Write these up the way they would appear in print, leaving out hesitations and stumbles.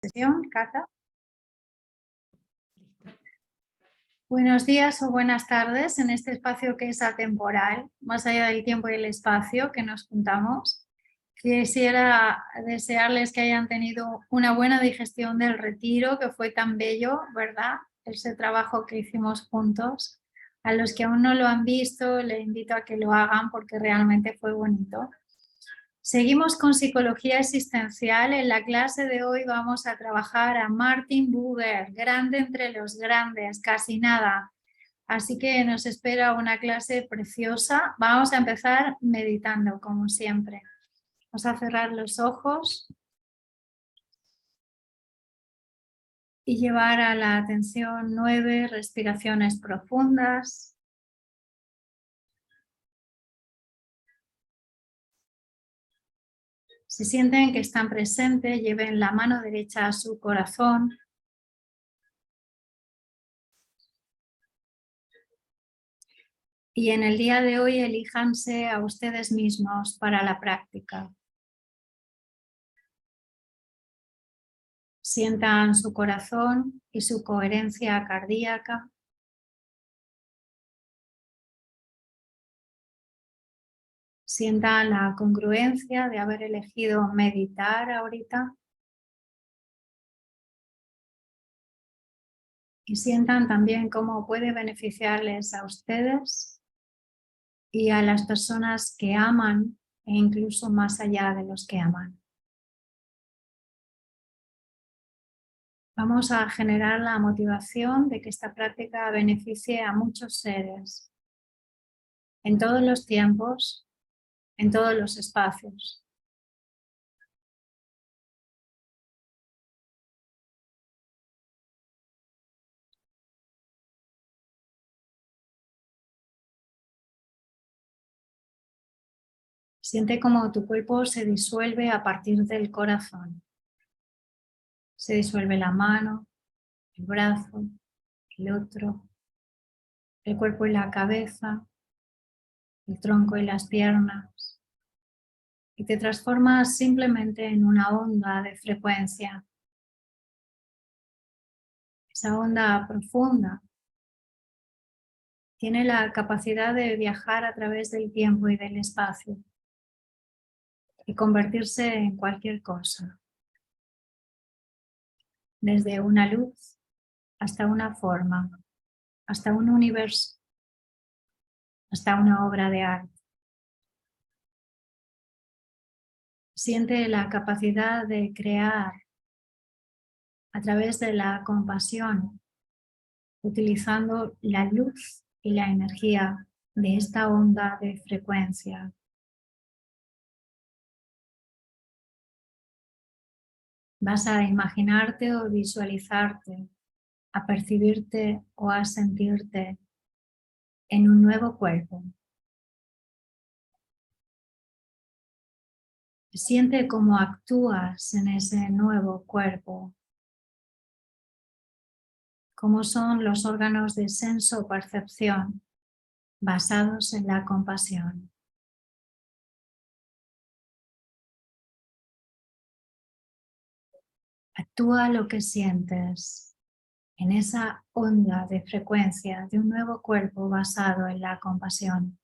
Sesión, Cata. Buenos días o buenas tardes en este espacio que es atemporal, más allá del tiempo y el espacio que nos juntamos. Quisiera desearles que hayan tenido una buena digestión del retiro, que fue tan bello, ¿verdad? Ese trabajo que hicimos juntos. A los que aún no lo han visto, les invito a que lo hagan porque realmente fue bonito. Seguimos con psicología existencial. En la clase de hoy vamos a trabajar a Martin Buber, grande entre los grandes, casi nada. Así que nos espera una clase preciosa. Vamos a empezar meditando, como siempre. Vamos a cerrar los ojos y llevar a la atención 9 respiraciones profundas. Si sienten que están presentes, lleven la mano derecha a su corazón. Y en el día de hoy elíjanse a ustedes mismos para la práctica. Sientan su corazón y su coherencia cardíaca. Sientan la congruencia de haber elegido meditar ahorita. Y sientan también cómo puede beneficiarles a ustedes y a las personas que aman e incluso más allá de los que aman. Vamos a generar la motivación de que esta práctica beneficie a muchos seres, en todos los tiempos, en todos los espacios. Siente cómo tu cuerpo se disuelve a partir del corazón. Se disuelve la mano, el brazo, el otro, el cuerpo y la cabeza, el tronco y las piernas. Y te transformas simplemente en una onda de frecuencia. Esa onda profunda tiene la capacidad de viajar a través del tiempo y del espacio y convertirse en cualquier cosa. Desde una luz hasta una forma, hasta un universo, hasta una obra de arte. Siente la capacidad de crear a través de la compasión, utilizando la luz y la energía de esta onda de frecuencia. Vas a imaginarte o visualizarte, a percibirte o a sentirte en un nuevo cuerpo. Siente cómo actúas en ese nuevo cuerpo. Cómo son los órganos de senso-percepción basados en la compasión. Actúa lo que sientes en esa onda de frecuencia de un nuevo cuerpo basado en la compasión.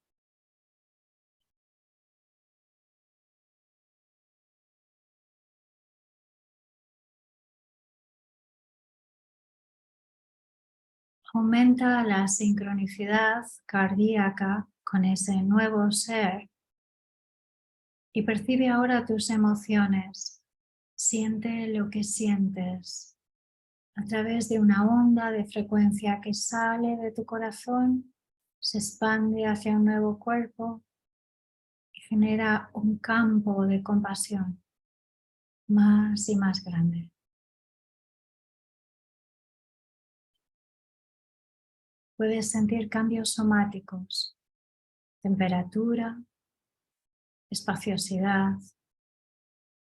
Aumenta la sincronicidad cardíaca con ese nuevo ser y percibe ahora tus emociones. Siente lo que sientes a través de una onda de frecuencia que sale de tu corazón, se expande hacia un nuevo cuerpo y genera un campo de compasión más y más grande. Puedes sentir cambios somáticos, temperatura, espaciosidad,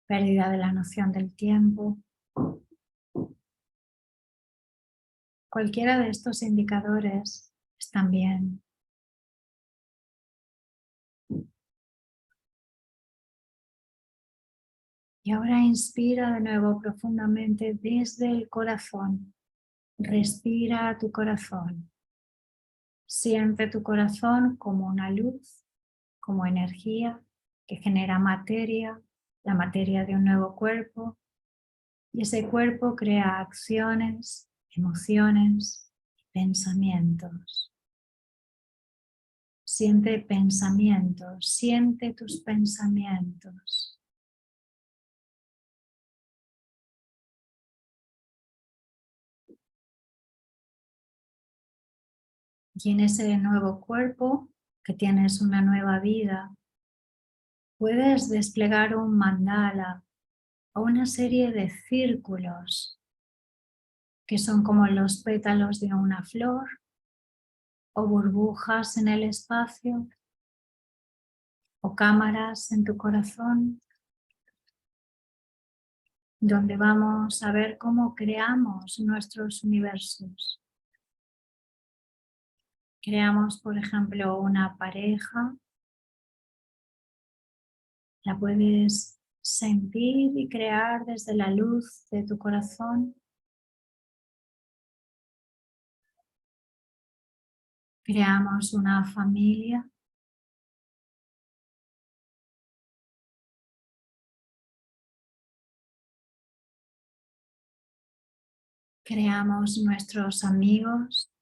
pérdida de la noción del tiempo. Cualquiera de estos indicadores están bien. Y ahora inspira de nuevo profundamente desde el corazón. Respira a tu corazón. Siente tu corazón como una luz, como energía que genera materia, la materia de un nuevo cuerpo. Y ese cuerpo crea acciones, emociones y pensamientos. Siente pensamientos, siente tus pensamientos. Y en ese nuevo cuerpo, que tienes una nueva vida, puedes desplegar un mandala o una serie de círculos que son como los pétalos de una flor o burbujas en el espacio o cámaras en tu corazón, donde vamos a ver cómo creamos nuestros universos. Creamos, por ejemplo, una pareja. La puedes sentir y crear desde la luz de tu corazón. Creamos una familia. Creamos nuestros amigos.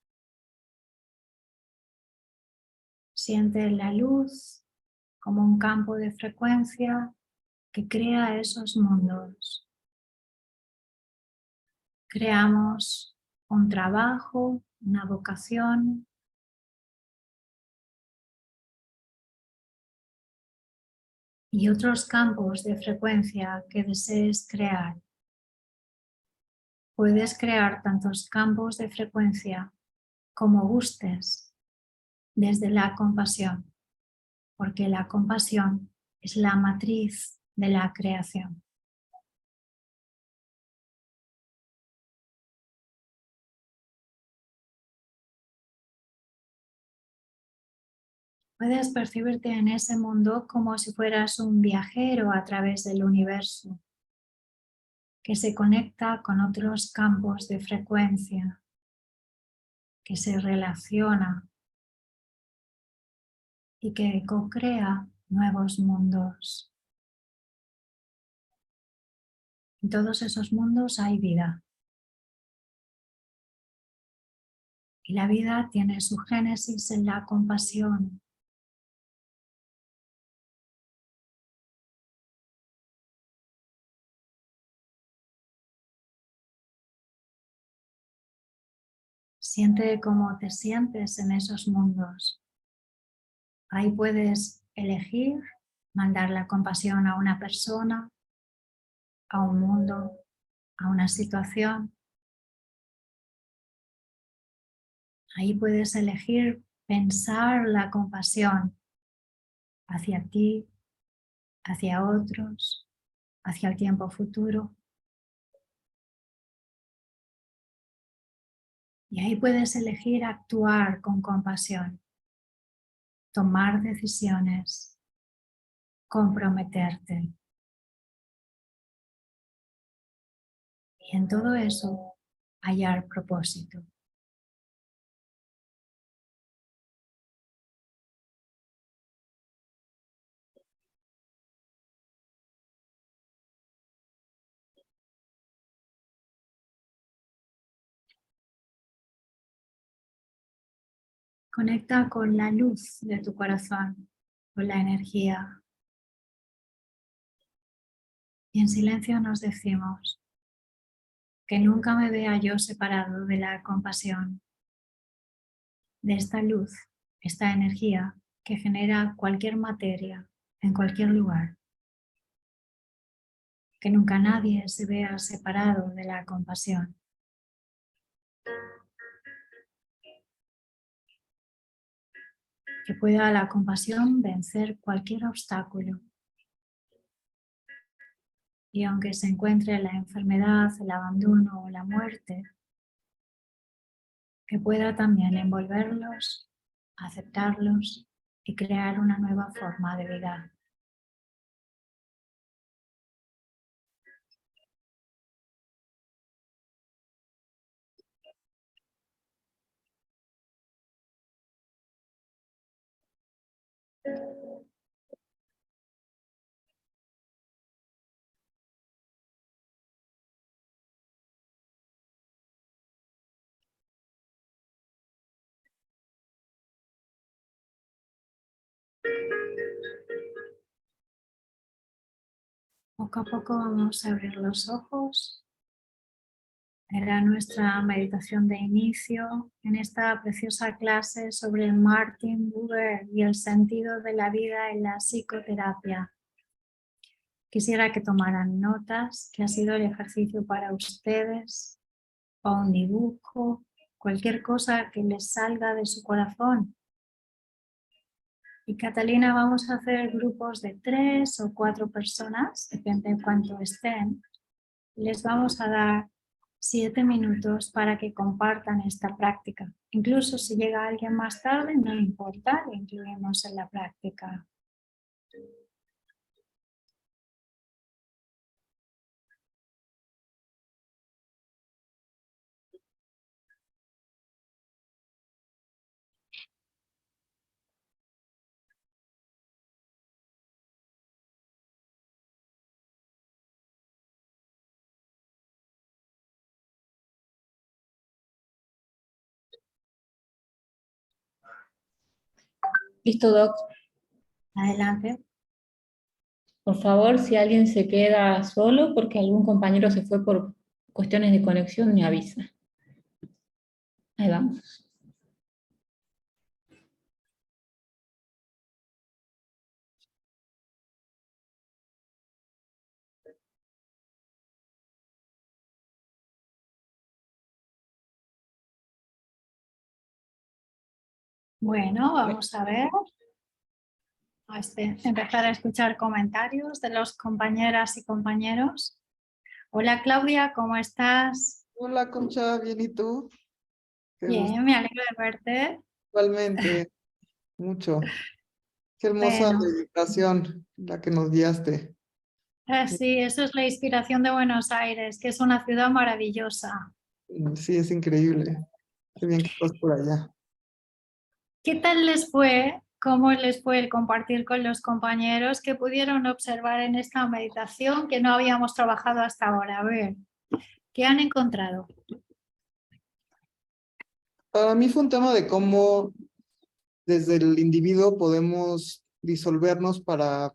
Siente la luz como un campo de frecuencia que crea esos mundos. Creamos un trabajo, una vocación. Y otros campos de frecuencia que desees crear. Puedes crear tantos campos de frecuencia como gustes desde la compasión, porque la compasión es la matriz de la creación. Puedes percibirte en ese mundo como si fueras un viajero a través del universo, que se conecta con otros campos de frecuencia, que se relaciona y que co-crea nuevos mundos. En todos esos mundos hay vida. Y la vida tiene su génesis en la compasión. Siente cómo te sientes en esos mundos. Ahí puedes elegir mandar la compasión a una persona, a un mundo, a una situación. Ahí puedes elegir pensar la compasión hacia ti, hacia otros, hacia el tiempo futuro. Y ahí puedes elegir actuar con compasión, tomar decisiones, comprometerte. Y en todo eso, hallar propósito. Conecta con la luz de tu corazón, con la energía. Y en silencio nos decimos que nunca me vea yo separado de la compasión, de esta luz, esta energía que genera cualquier materia en cualquier lugar. Que nunca nadie se vea separado de la compasión. Que pueda la compasión vencer cualquier obstáculo. Y aunque se encuentre la enfermedad, el abandono o la muerte, que pueda también envolverlos, aceptarlos y crear una nueva forma de vida. Poco a poco vamos a abrir los ojos. Era nuestra meditación de inicio en esta preciosa clase sobre el Martin Buber y el sentido de la vida en la psicoterapia. Quisiera que tomaran notas, que ha sido el ejercicio para ustedes, o un dibujo, cualquier cosa que les salga de su corazón. Y Catalina, vamos a hacer grupos de 3 o 4 personas, depende de cuánto estén. Les vamos a dar 7 minutos para que compartan esta práctica. Incluso si llega alguien más tarde, no importa, lo incluimos en la práctica. Listo, Doc. Adelante. Por favor, si alguien se queda solo porque algún compañero se fue por cuestiones de conexión, me avisa. Ahí vamos. Bueno, vamos a ver. Empezar a escuchar comentarios de los compañeras y compañeros. Hola Claudia, ¿cómo estás? Hola, Concha, bien, ¿y tú? Qué gusto. Bien, me alegro de verte. Igualmente, mucho. Qué hermosa Bueno, meditación la que nos guiaste. sí, eso es la inspiración de Buenos Aires, que es una ciudad maravillosa. Sí, es increíble. Qué bien que estás por allá. ¿Qué tal les fue? ¿Cómo les fue el compartir con los compañeros que pudieron observar en esta meditación que no habíamos trabajado hasta ahora? A ver, ¿qué han encontrado? Para mí fue un tema de cómo desde el individuo podemos disolvernos para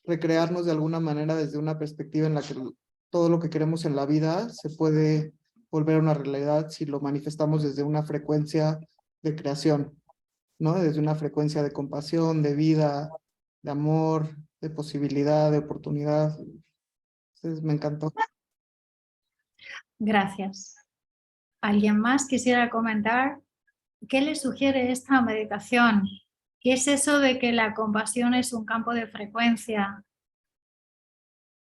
recrearnos de alguna manera desde una perspectiva en la que todo lo que queremos en la vida se puede volver una realidad si lo manifestamos desde una frecuencia de creación, ¿no? Desde una frecuencia de compasión, de vida, de amor, de posibilidad, de oportunidad. Entonces me encantó. Gracias. ¿Alguien más quisiera comentar? ¿Qué les sugiere esta meditación? ¿Qué es eso de que la compasión es un campo de frecuencia?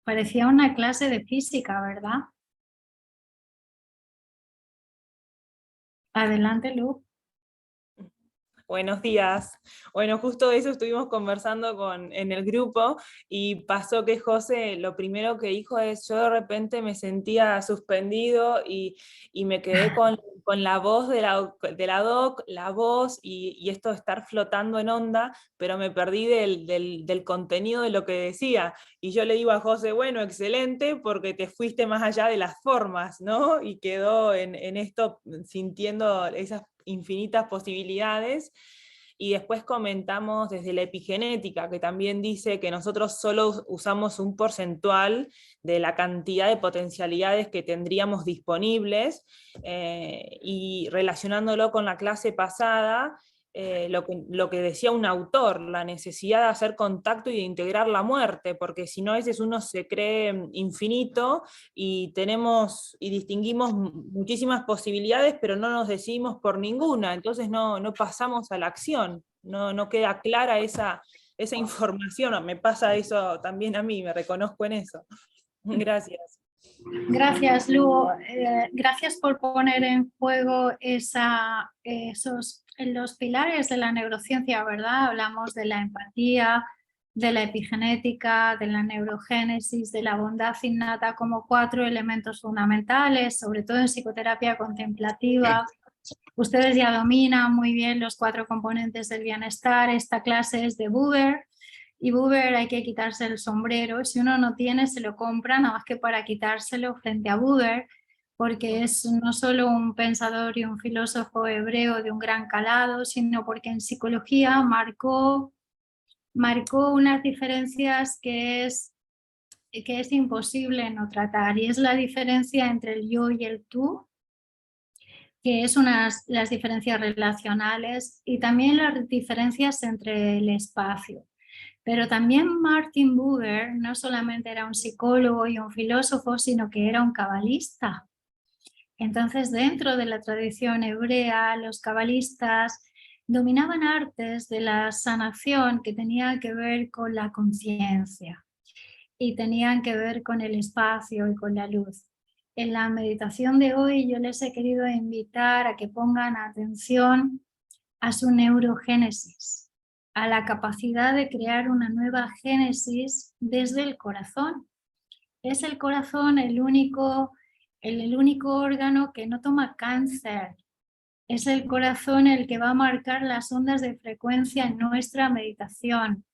Parecía una clase de física, ¿verdad? Adelante, Lu. Buenos días. Bueno, justo eso estuvimos conversando en el grupo y pasó que José lo primero que dijo es, yo de repente me sentía suspendido y me quedé con la voz de la doc, la voz y esto de estar flotando en onda, pero me perdí del contenido de lo que decía. Y yo le digo a José, bueno, excelente, porque te fuiste más allá de las formas, ¿no? Y quedó en esto sintiendo esas infinitas posibilidades. Y después comentamos desde la epigenética, que también dice que nosotros solo usamos un porcentual de la cantidad de potencialidades que tendríamos disponibles, y relacionándolo con la clase pasada, lo que decía un autor, la necesidad de hacer contacto y de integrar la muerte, porque si no a veces uno se cree infinito y distinguimos muchísimas posibilidades, pero no nos decidimos por ninguna, entonces no pasamos a la acción, no queda clara esa información. Me pasa eso también a mí, me reconozco en eso. Gracias. Gracias, Lu. Gracias por poner en juego los pilares de la neurociencia, ¿verdad? Hablamos de la empatía, de la epigenética, de la neurogénesis, de la bondad innata como 4 elementos fundamentales, sobre todo en psicoterapia contemplativa. Ustedes ya dominan muy bien los 4 componentes del bienestar. Esta clase es de Buber. Y Buber hay que quitarse el sombrero, si uno no tiene se lo compra nada más que para quitárselo frente a Buber, porque es no solo un pensador y un filósofo hebreo de un gran calado, sino porque en psicología marcó marcó unas diferencias que es imposible no tratar, y es la diferencia entre el yo y el tú, que es las diferencias relacionales, y también las diferencias entre el espacio. Pero también Martin Buber no solamente era un psicólogo y un filósofo, sino que era un cabalista. Entonces, dentro de la tradición hebrea, los cabalistas dominaban artes de la sanación que tenían que ver con la conciencia y tenían que ver con el espacio y con la luz. En la meditación de hoy yo les he querido invitar a que pongan atención a su neurogénesis, a la capacidad de crear una nueva génesis desde el corazón. Es el corazón el único órgano que no toma cáncer. Es el corazón el que va a marcar las ondas de frecuencia en nuestra meditación.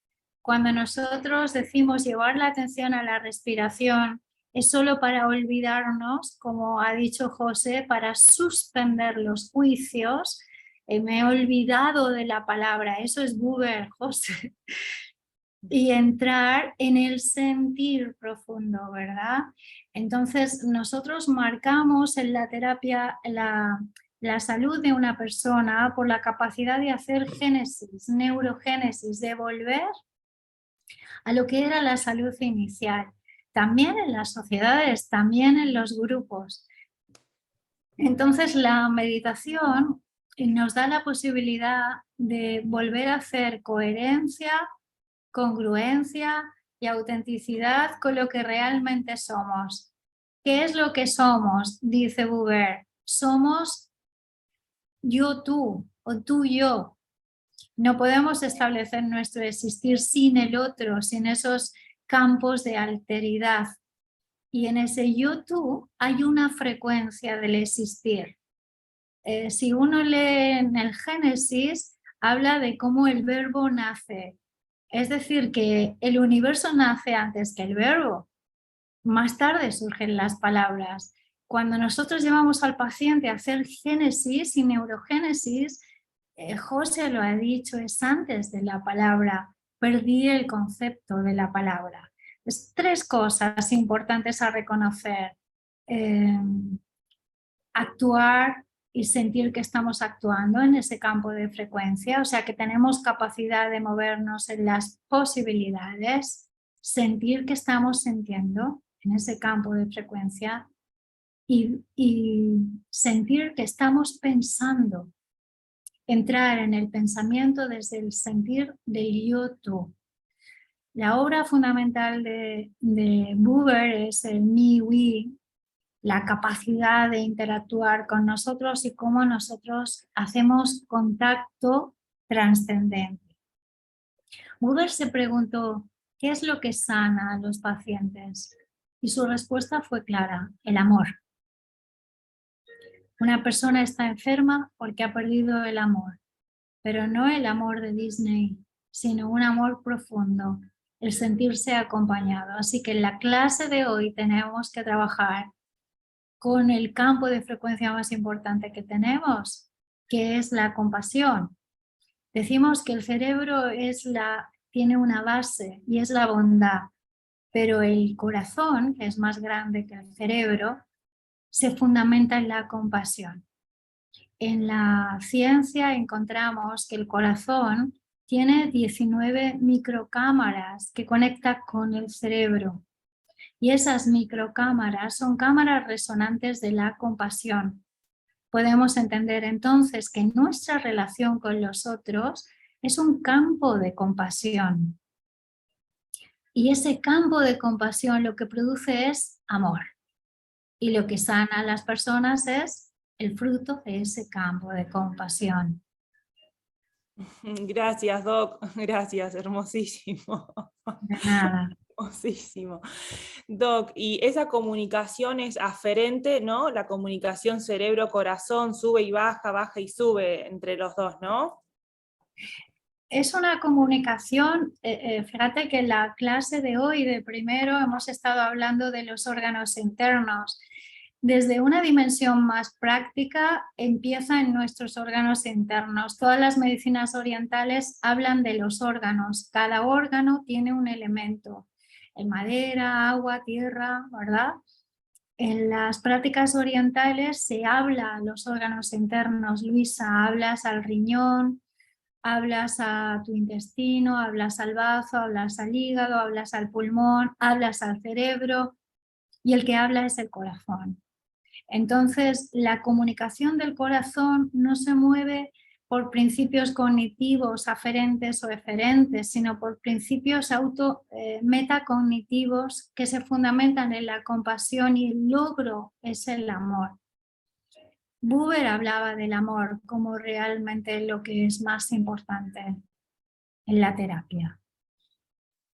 Cuando nosotros decimos llevar la atención a la respiración, es solo para olvidarnos, como ha dicho José, para suspender los juicios. Me he olvidado de la palabra, eso es Buber, José. Y entrar en el sentir profundo, ¿verdad? Entonces nosotros marcamos en la terapia la salud de una persona por la capacidad de hacer génesis, neurogénesis, de volver a lo que era la salud inicial, también en las sociedades, también en los grupos. Entonces la meditación nos da la posibilidad de volver a hacer coherencia, congruencia y autenticidad con lo que realmente somos. ¿Qué es lo que somos? Dice Buber. Somos yo-tú o tú-yo. No podemos establecer nuestro existir sin el otro, sin esos campos de alteridad. Y en ese yo-tú hay una frecuencia del existir. Si uno lee en el Génesis, habla de cómo el verbo nace. Es decir, que el universo nace antes que el verbo. Más tarde surgen las palabras. Cuando nosotros llevamos al paciente a hacer génesis y neurogénesis, José lo ha dicho, es antes de la palabra. Perdí el concepto de la palabra. Es 3 cosas importantes a reconocer. Actuar y sentir que estamos actuando en ese campo de frecuencia, o sea que tenemos capacidad de movernos en las posibilidades, sentir que estamos sintiendo en ese campo de frecuencia y sentir que estamos pensando, entrar en el pensamiento desde el sentir del yo-tú. La obra fundamental de Buber es el me-we, la capacidad de interactuar con nosotros y cómo nosotros hacemos contacto trascendente. Buber se preguntó, ¿qué es lo que sana a los pacientes? Y su respuesta fue clara, el amor. Una persona está enferma porque ha perdido el amor, pero no el amor de Disney, sino un amor profundo, el sentirse acompañado. Así que en la clase de hoy tenemos que trabajar con el campo de frecuencia más importante que tenemos, que es la compasión. Decimos que el cerebro tiene una base y es la bondad, pero el corazón, que es más grande que el cerebro, se fundamenta en la compasión. En la ciencia encontramos que el corazón tiene 19 microcámaras que conectan con el cerebro. Y esas microcámaras son cámaras resonantes de la compasión. Podemos entender entonces que nuestra relación con los otros es un campo de compasión. Y ese campo de compasión lo que produce es amor. Y lo que sana a las personas es el fruto de ese campo de compasión. Gracias, Doc. Gracias, hermosísimo. De nada. Hermosísimo. Doc, y esa comunicación es aferente, ¿no? La comunicación cerebro-corazón sube y baja, baja y sube entre los dos, ¿no? Es una comunicación, fíjate que en la clase de hoy, de primero, hemos estado hablando de los órganos internos. Desde una dimensión más práctica empieza en nuestros órganos internos. Todas las medicinas orientales hablan de los órganos. Cada órgano tiene un elemento. En madera, agua, tierra, ¿verdad? En las prácticas orientales se habla a los órganos internos. Luisa, hablas al riñón, hablas a tu intestino, hablas al bazo, hablas al hígado, hablas al pulmón, hablas al cerebro y el que habla es el corazón. Entonces, la comunicación del corazón no se mueve por principios cognitivos aferentes o eferentes, sino por principios metacognitivos que se fundamentan en la compasión, y el logro es el amor. Buber hablaba del amor como realmente lo que es más importante en la terapia.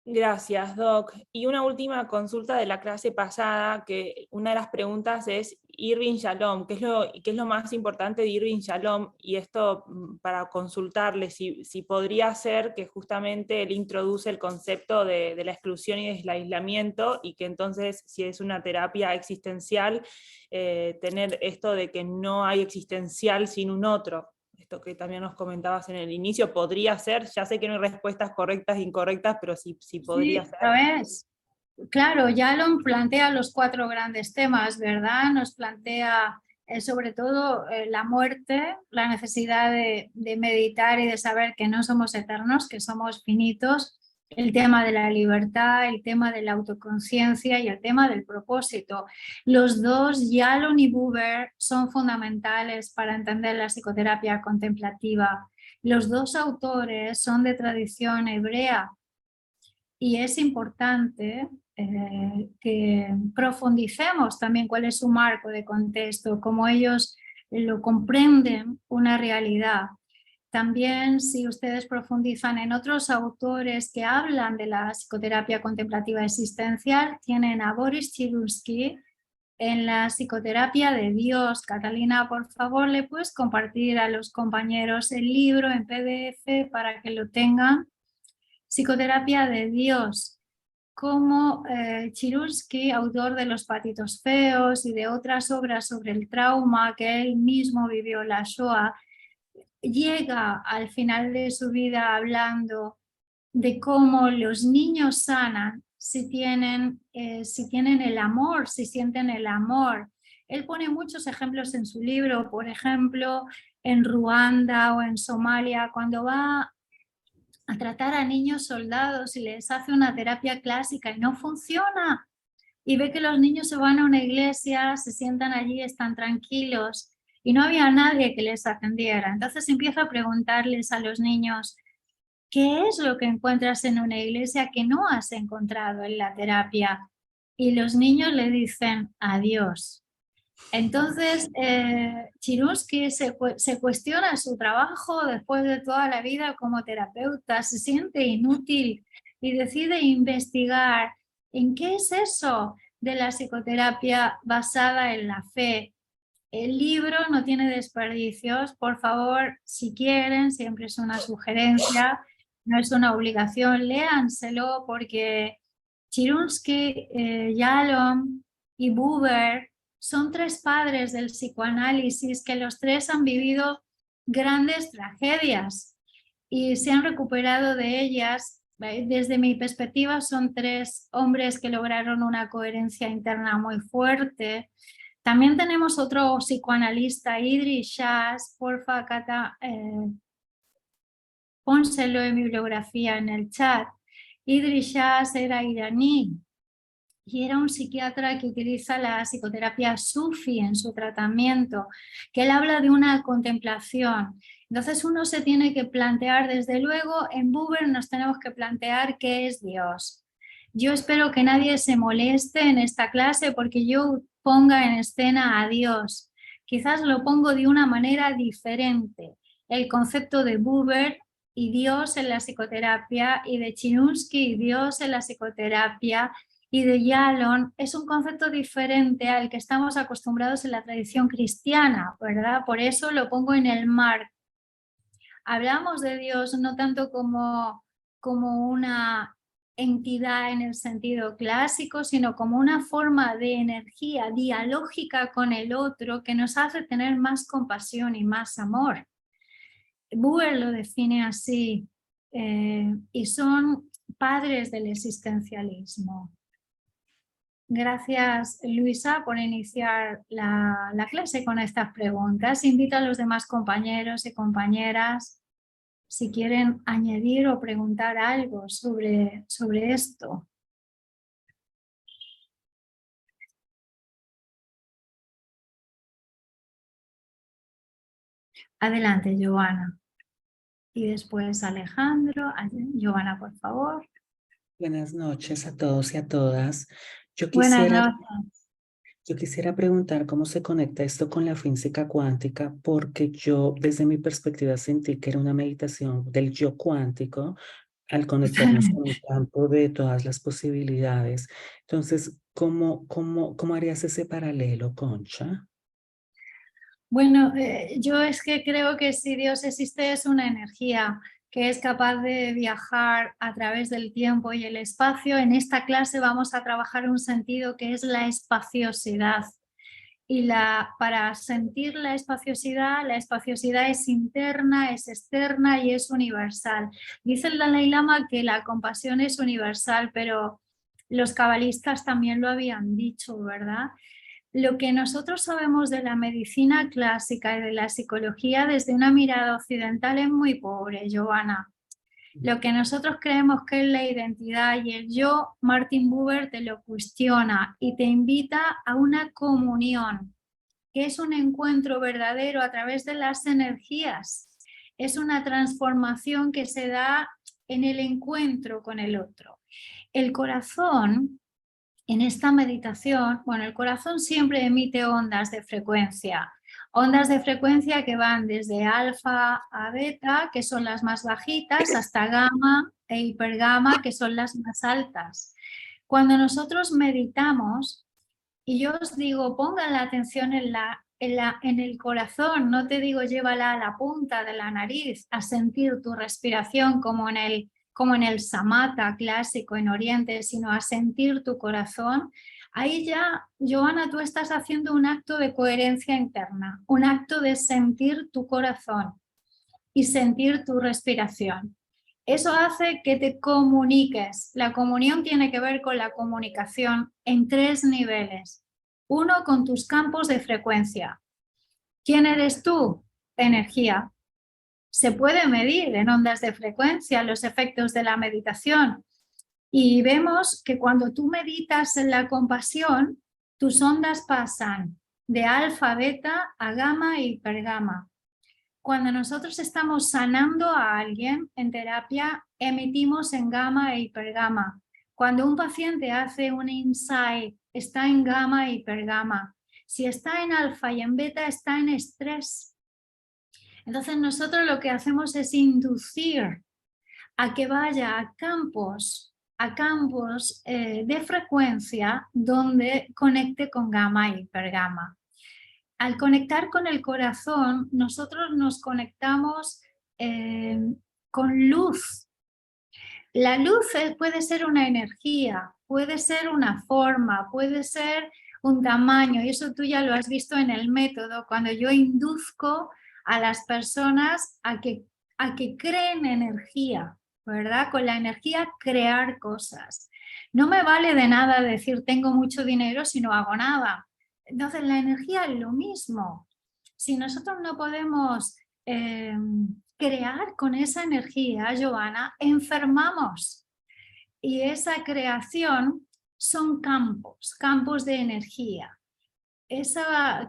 Gracias, Doc. Y una última consulta de la clase pasada, que una de las preguntas es Irving Yalom, ¿qué es lo más importante de Irving Yalom? Y esto para consultarle si podría ser que justamente él introduce el concepto de la exclusión y del aislamiento, y que entonces si es una terapia existencial, tener esto de que no hay existencial sin un otro. Esto que también nos comentabas en el inicio, podría ser, ya sé que no hay respuestas correctas e incorrectas, pero sí podría ser. ¿Sabes? Claro, Yalom plantea los 4 grandes temas, ¿verdad? Nos plantea sobre todo la muerte, la necesidad de meditar y de saber que no somos eternos, que somos finitos, el tema de la libertad, el tema de la autoconciencia y el tema del propósito. Los dos, Yalom y Buber, son fundamentales para entender la psicoterapia contemplativa. Los dos autores son de tradición hebrea y es importante que profundicemos también cuál es su marco de contexto, cómo ellos lo comprenden una realidad. También si ustedes profundizan en otros autores que hablan de la psicoterapia contemplativa existencial, tienen a Boris Cyrulski en la psicoterapia de Dios. Catalina, por favor, ¿le puedes compartir a los compañeros el libro en PDF para que lo tengan? Psicoterapia de Dios. Como Cyrulski, autor de Los patitos feos y de otras obras sobre el trauma que él mismo vivió, la Shoah, llega al final de su vida hablando de cómo los niños sanan si tienen el amor, si sienten el amor. Él pone muchos ejemplos en su libro, por ejemplo, en Ruanda o en Somalia, cuando va a tratar a niños soldados y les hace una terapia clásica y no funciona, y ve que los niños se van a una iglesia, se sientan allí, están tranquilos y no había nadie que les atendiera. Entonces empieza a preguntarles a los niños, ¿qué es lo que encuentras en una iglesia que no has encontrado en la terapia? Y los niños le dicen, a Dios. Entonces, Cyrulski se cuestiona su trabajo después de toda la vida como terapeuta, se siente inútil y decide investigar en qué es eso de la psicoterapia basada en la fe. El libro no tiene desperdicios, por favor, si quieren, siempre es una sugerencia, no es una obligación, léanselo porque Cyrulski, Yalom y Buber son 3 padres del psicoanálisis que los 3 han vivido grandes tragedias y se han recuperado de ellas. Desde mi perspectiva son 3 hombres que lograron una coherencia interna muy fuerte. También tenemos otro psicoanalista, Idris Shas, porfa, Cata, pónselo en bibliografía en el chat. Idris Shas era iraní y era un psiquiatra que utiliza la psicoterapia sufi en su tratamiento, que él habla de una contemplación. Entonces uno se tiene que plantear, desde luego, en Buber nos tenemos que plantear qué es Dios. Yo espero que nadie se moleste en esta clase porque yo ponga en escena a Dios. Quizás lo pongo de una manera diferente. El concepto de Buber y Dios en la psicoterapia, y de Cyrulski y Dios en la psicoterapia, y de Yalom es un concepto diferente al que estamos acostumbrados en la tradición cristiana, ¿verdad? Por eso lo pongo en el mar. Hablamos de Dios no tanto como una entidad en el sentido clásico, sino como una forma de energía dialógica con el otro que nos hace tener más compasión y más amor. Buber lo define así, y son padres del existencialismo. Gracias, Luisa, por iniciar la clase con estas preguntas. Invito a los demás compañeros y compañeras si quieren añadir o preguntar algo sobre esto. Adelante, Joana. Y después Alejandro. Joana, por favor. Buenas noches a todos y a todas. Buenas noches. Yo quisiera preguntar cómo se conecta esto con la física cuántica, porque yo desde mi perspectiva sentí que era una meditación del yo cuántico al conectarnos con el campo de todas las posibilidades. Entonces, ¿cómo harías ese paralelo, Concha? Bueno, yo es que creo que si Dios existe es una energía que es capaz de viajar a través del tiempo y el espacio. En esta clase vamos a trabajar un sentido que es la espaciosidad. Y para sentir la espaciosidad es interna, es externa y es universal. Dice el Dalai Lama que la compasión es universal, pero los cabalistas también lo habían dicho, ¿verdad? Lo que nosotros sabemos de la medicina clásica y de la psicología desde una mirada occidental es muy pobre, Joana. Lo que nosotros creemos que es la identidad y el yo, Martin Buber te lo cuestiona y te invita a una comunión, que es un encuentro verdadero a través de las energías. Es una transformación que se da en el encuentro con el otro. El corazón, en esta meditación, bueno, el corazón siempre emite ondas de frecuencia que van desde alfa a beta, que son las más bajitas, hasta gamma e hipergamma, que son las más altas. Cuando nosotros meditamos, y yo os digo, pongan la atención en el corazón, no te digo llévala a la punta de la nariz, a sentir tu respiración como en el samatha clásico en Oriente, sino a sentir tu corazón. Ahí ya, Joana, tú estás haciendo un acto de coherencia interna, un acto de sentir tu corazón y sentir tu respiración. Eso hace que te comuniques. La comunión tiene que ver con la comunicación en 3 niveles. 1, con tus campos de frecuencia. ¿Quién eres tú? Energía. Se puede medir en ondas de frecuencia los efectos de la meditación. Y vemos que cuando tú meditas en la compasión, tus ondas pasan de alfa, beta a gamma e hipergamma. Cuando nosotros estamos sanando a alguien en terapia, emitimos en gamma e hipergamma. Cuando un paciente hace un insight, está en gamma e hipergamma. Si está en alfa y en beta, está en estrés. Entonces nosotros lo que hacemos es inducir a que vaya a campos de frecuencia donde conecte con gamma e hipergamma. Al conectar con el corazón, nosotros nos conectamos con luz. La luz puede ser una energía, puede ser una forma, puede ser un tamaño, y eso tú ya lo has visto en el método, cuando yo induzco a las personas a que creen energía, ¿verdad? Con la energía crear cosas. No me vale de nada decir tengo mucho dinero si no hago nada. Entonces la energía es lo mismo. Si nosotros no podemos crear con esa energía, Joana, enfermamos. Y esa creación son campos de energía. Ese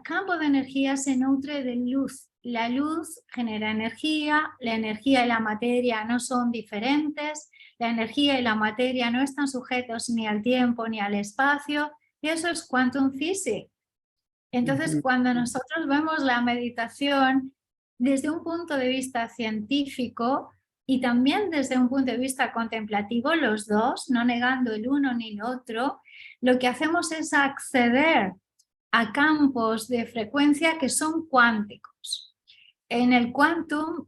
campo de energía se nutre de luz. La luz genera energía, la energía y la materia no son diferentes, la energía y la materia no están sujetos ni al tiempo ni al espacio, y eso es quantum physics. Entonces, cuando nosotros vemos la meditación desde un punto de vista científico y también desde un punto de vista contemplativo, los dos, no negando el uno ni el otro, lo que hacemos es acceder a campos de frecuencia que son cuánticos. En el quantum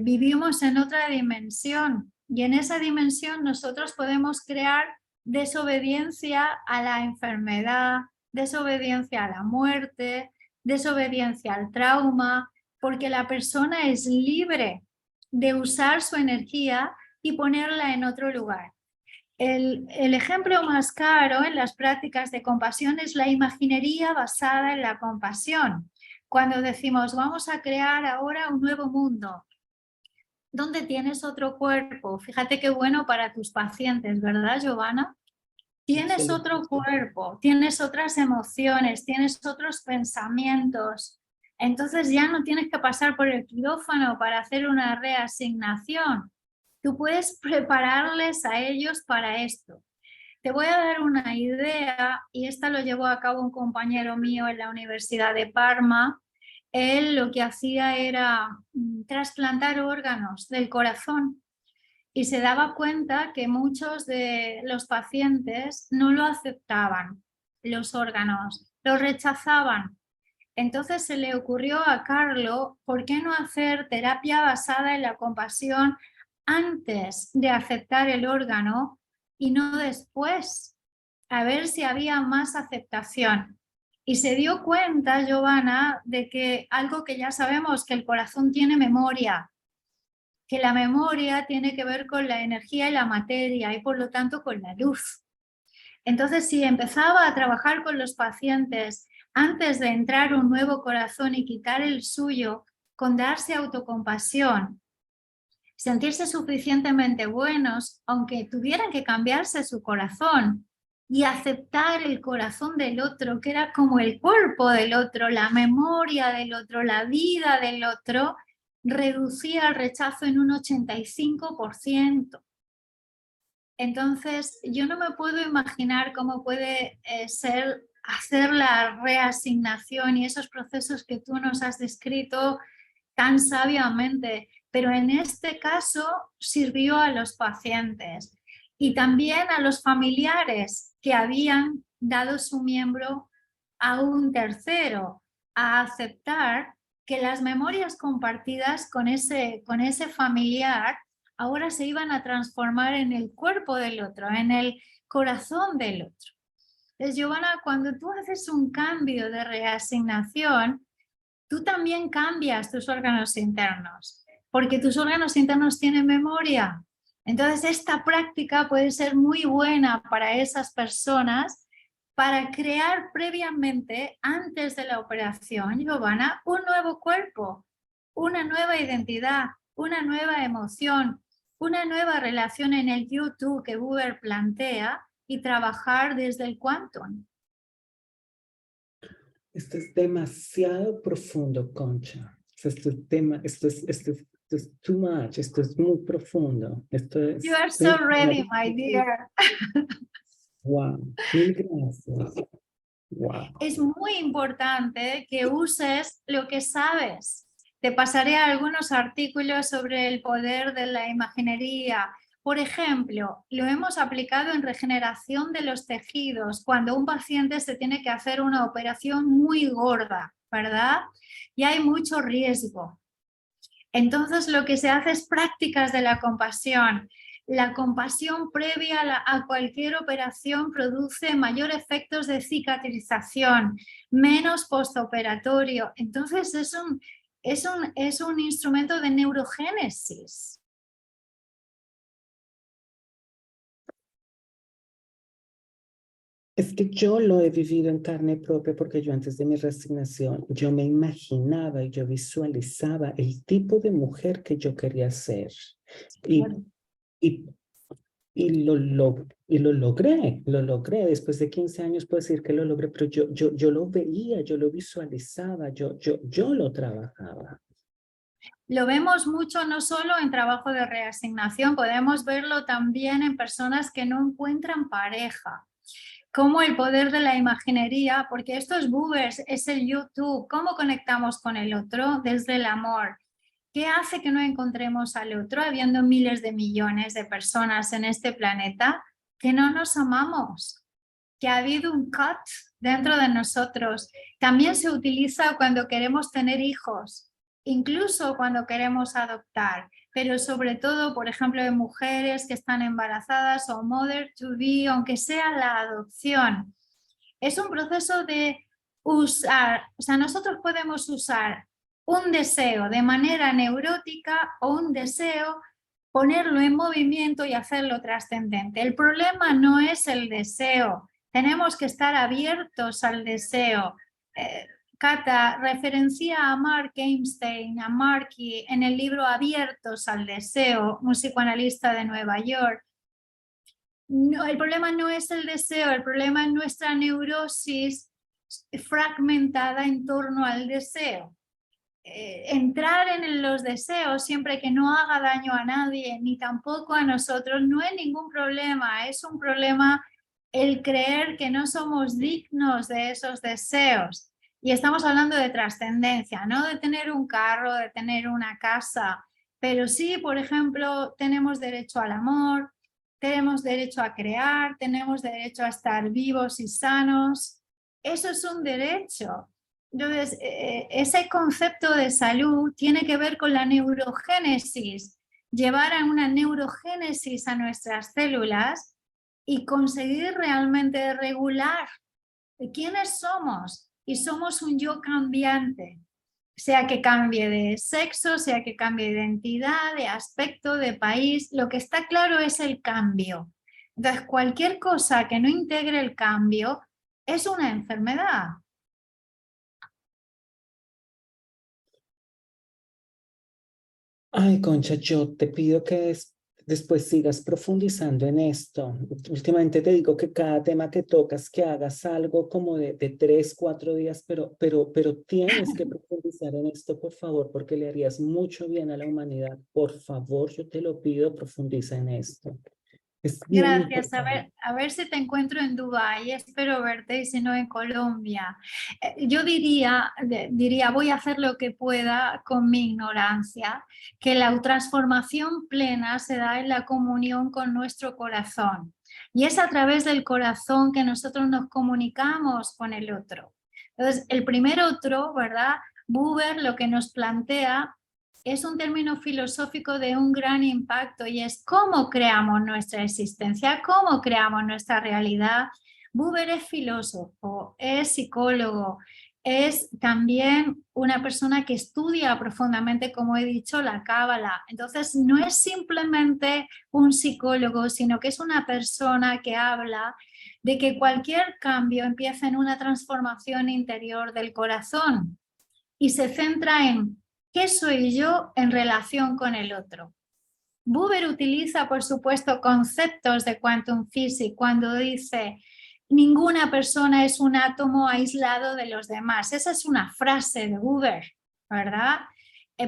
vivimos en otra dimensión. Y en esa dimensión nosotros podemos crear desobediencia a la enfermedad, desobediencia a la muerte, desobediencia al trauma, porque la persona es libre de usar su energía y ponerla en otro lugar. El ejemplo más claro en las prácticas de compasión es la imaginería basada en la compasión. Cuando decimos, vamos a crear ahora un nuevo mundo, donde tienes otro cuerpo. Fíjate qué bueno para tus pacientes, ¿verdad, Giovanna? Tienes otro cuerpo, tienes otras emociones, tienes otros pensamientos. Entonces ya no tienes que pasar por el quirófano para hacer una reasignación. Tú puedes prepararles a ellos para esto. Te voy a dar una idea, y esta lo llevó a cabo un compañero mío en la Universidad de Parma. Él lo que hacía era trasplantar órganos del corazón y se daba cuenta que muchos de los pacientes no lo aceptaban, los órganos, los rechazaban. Entonces se le ocurrió a Carlo, ¿por qué no hacer terapia basada en la compasión antes de aceptar el órgano y no después? A ver si había más aceptación. Y se dio cuenta, Giovanna, de que algo que ya sabemos, que el corazón tiene memoria, que la memoria tiene que ver con la energía y la materia y por lo tanto con la luz. Entonces, si empezaba a trabajar con los pacientes antes de entrar un nuevo corazón y quitar el suyo, con darse autocompasión, sentirse suficientemente buenos, aunque tuvieran que cambiarse su corazón, y aceptar el corazón del otro, que era como el cuerpo del otro, la memoria del otro, la vida del otro, reducía el rechazo en un 85%. Entonces, yo no me puedo imaginar cómo puede ser hacer la reasignación y esos procesos que tú nos has descrito tan sabiamente, pero en este caso sirvió a los pacientes y también a los familiares que habían dado su miembro a un tercero, a aceptar que las memorias compartidas con ese familiar ahora se iban a transformar en el cuerpo del otro, en el corazón del otro. Entonces, Giovanna, cuando tú haces un cambio de reasignación, tú también cambias tus órganos internos, porque tus órganos internos tienen memoria. Entonces, esta práctica puede ser muy buena para esas personas para crear previamente, antes de la operación, Giovanna, un nuevo cuerpo, una nueva identidad, una nueva emoción, una nueva relación en el YouTube que Buber plantea y trabajar desde el quantum. Esto es demasiado profundo, Concha. Esto es too much, esto es muy profundo. Esto es You are so ready, my dear. Wow, mil gracias. Wow. Es muy importante que uses lo que sabes. Te pasaré algunos artículos sobre el poder de la imaginería. Por ejemplo, lo hemos aplicado en regeneración de los tejidos cuando un paciente se tiene que hacer una operación muy gorda, ¿verdad? Y hay mucho riesgo. Entonces lo que se hace es prácticas de la compasión. La compasión previa a cualquier operación produce mayor efectos de cicatrización, menos postoperatorio. Entonces es un instrumento de neurogénesis. Es que yo lo he vivido en carne propia porque yo antes de mi resignación, yo me imaginaba y yo visualizaba el tipo de mujer que yo quería ser. Y lo logré. Después de 15 años puedo decir que lo logré, pero yo lo veía, yo lo visualizaba, yo lo trabajaba. Lo vemos mucho no solo en trabajo de reasignación, podemos verlo también en personas que no encuentran pareja. Como el poder de la imaginería, porque esto es Buber, es el YouTube, cómo conectamos con el otro desde el amor. ¿Qué hace que no encontremos al otro habiendo miles de millones de personas en este planeta? Que no nos amamos, que ha habido un cut dentro de nosotros. También se utiliza cuando queremos tener hijos incluso cuando queremos adoptar, pero sobre todo, por ejemplo, en mujeres que están embarazadas o mother to be, aunque sea la adopción. Es un proceso de usar, o sea, nosotros podemos usar un deseo de manera neurótica o un deseo, ponerlo en movimiento y hacerlo trascendente. El problema no es el deseo, tenemos que estar abiertos al deseo. Cata referencia a Mark Einstein, a Marky, en el libro Abiertos al Deseo, un psicoanalista de Nueva York. No, el problema no es el deseo, el problema es nuestra neurosis fragmentada en torno al deseo. Entrar en los deseos siempre que no haga daño a nadie, ni tampoco a nosotros, no es ningún problema. Es un problema el creer que no somos dignos de esos deseos. Y estamos hablando de trascendencia, no de tener un carro, de tener una casa, pero sí, por ejemplo, tenemos derecho al amor, tenemos derecho a crear, tenemos derecho a estar vivos y sanos. Eso es un derecho. Entonces, ese concepto de salud tiene que ver con la neurogénesis, llevar a una neurogénesis a nuestras células y conseguir realmente regular quiénes somos. Y somos un yo cambiante, sea que cambie de sexo, sea que cambie de identidad, de aspecto, de país. Lo que está claro es el cambio. Entonces, cualquier cosa que no integre el cambio es una enfermedad. Ay, Concha, yo te pido que después sigas profundizando en esto. Últimamente te digo que cada tema que tocas, que hagas algo como de 3, 4 días, pero tienes que profundizar en esto, por favor, porque le harías mucho bien a la humanidad. Por favor, yo te lo pido, profundiza en esto. Es bien Gracias, importante. a ver si te encuentro en Dubái, espero verte y si no en Colombia. Yo diría, voy a hacer lo que pueda con mi ignorancia, que la transformación plena se da en la comunión con nuestro corazón. Y es a través del corazón que nosotros nos comunicamos con el otro. Entonces, el primer otro, ¿verdad? Buber lo que nos plantea es un término filosófico de un gran impacto y es cómo creamos nuestra existencia, cómo creamos nuestra realidad. Buber es filósofo, es psicólogo, es también una persona que estudia profundamente, como he dicho, la cábala. Entonces no es simplemente un psicólogo, sino que es una persona que habla de que cualquier cambio empieza en una transformación interior del corazón y se centra en ¿qué soy yo en relación con el otro? Buber utiliza, por supuesto, conceptos de quantum physics cuando dice ninguna persona es un átomo aislado de los demás. Esa es una frase de Buber, ¿verdad?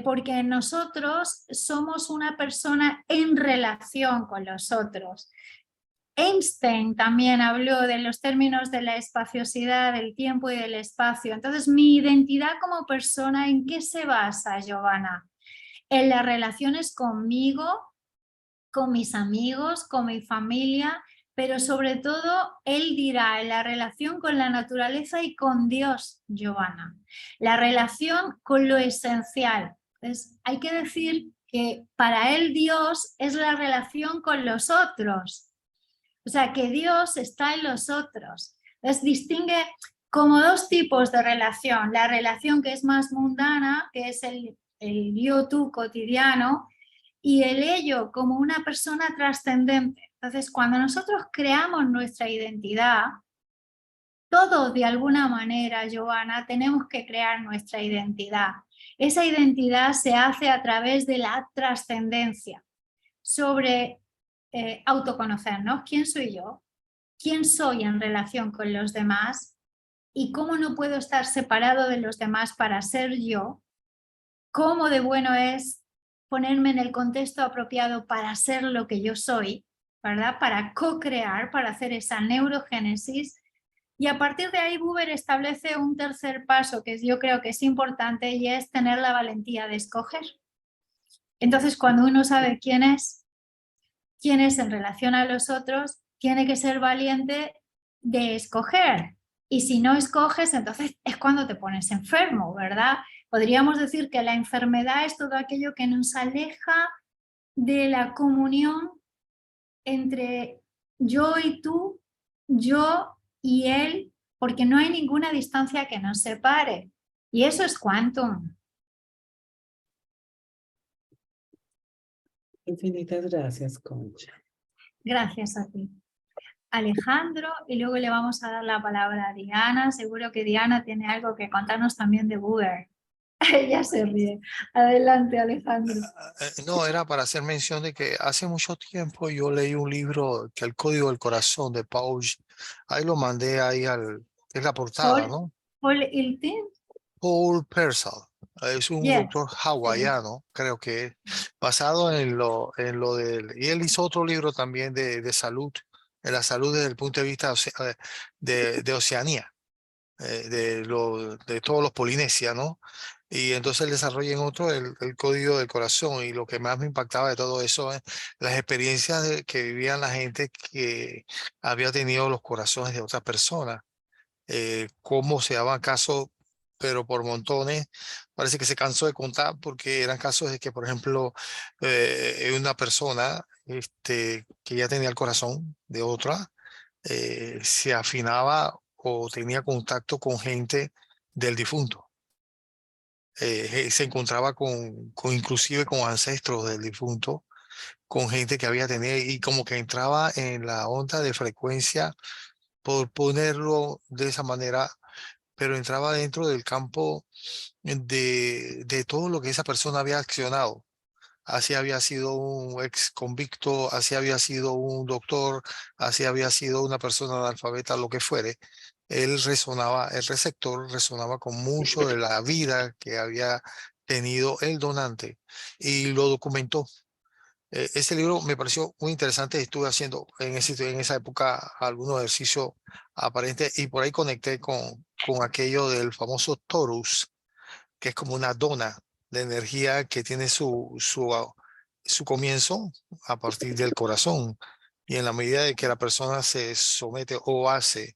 Porque nosotros somos una persona en relación con los otros. Einstein también habló de los términos de la espaciosidad, del tiempo y del espacio. Entonces, mi identidad como persona, ¿en qué se basa, Giovanna? En las relaciones conmigo, con mis amigos, con mi familia, pero sobre todo, él dirá, en la relación con la naturaleza y con Dios, Giovanna. La relación con lo esencial. Entonces, hay que decir que para él Dios es la relación con los otros. O sea, que Dios está en los otros. Entonces distingue como dos tipos de relación. La relación que es más mundana, que es el yo-tú cotidiano, y el ello como una persona trascendente. Entonces, cuando nosotros creamos nuestra identidad, todos de alguna manera, Giovanna, tenemos que crear nuestra identidad. Esa identidad se hace a través de la trascendencia sobre autoconocernos, quién soy yo, quién soy en relación con los demás y cómo no puedo estar separado de los demás para ser yo, cómo de bueno es ponerme en el contexto apropiado para ser lo que yo soy, ¿verdad? Para co-crear, para hacer esa neurogénesis. Y a partir de ahí Buber establece un tercer paso que yo creo que es importante y es tener la valentía de escoger. Entonces, cuando uno sabe quién es en relación a los otros, tiene que ser valiente de escoger. Y si no escoges, entonces es cuando te pones enfermo, ¿verdad? Podríamos decir que la enfermedad es todo aquello que nos aleja de la comunión entre yo y tú, yo y él, porque no hay ninguna distancia que nos separe. Y eso es quantum. Infinitas gracias, Concha. Gracias a ti. Alejandro, y luego le vamos a dar la palabra a Diana. Seguro que Diana tiene algo que contarnos también de Buber. Ella se ríe. Adelante, Alejandro. No, era para hacer mención de que hace mucho tiempo yo leí un libro que El Código del Corazón de Paul. Ahí lo mandé ahí es la portada, ¿no? Paul Hilton. Paul Pearsall. Es un Yes. doctor hawaiano, creo que basado en lo del... Y él hizo otro libro también de salud, de la salud desde el punto de vista de Oceanía, de todos los Polinesia, ¿no? Y entonces él desarrolla en otro el código del corazón, y lo que más me impactaba de todo eso es las experiencias que vivían la gente que había tenido los corazones de otras personas, cómo se daban casos, pero por montones. Parece que se cansó de contar porque eran casos de que, por ejemplo, una persona que ya tenía el corazón de otra, se afinaba o tenía contacto con gente del difunto. Se encontraba inclusive con ancestros del difunto, con gente que había tenido, y como que entraba en la onda de frecuencia, por ponerlo de esa manera, pero entraba dentro del campo de todo lo que esa persona había accionado. Así había sido un ex convicto, así había sido un doctor, así había sido una persona analfabeta, lo que fuere. Él resonaba, el receptor resonaba con mucho de la vida que había tenido el donante, y lo documentó. Ese libro me pareció muy interesante. Estuve haciendo en esa época algunos ejercicios aparentes, y por ahí conecté con aquello del famoso torus, que es como una dona de energía que tiene su comienzo a partir del corazón. Y en la medida de que la persona se somete o hace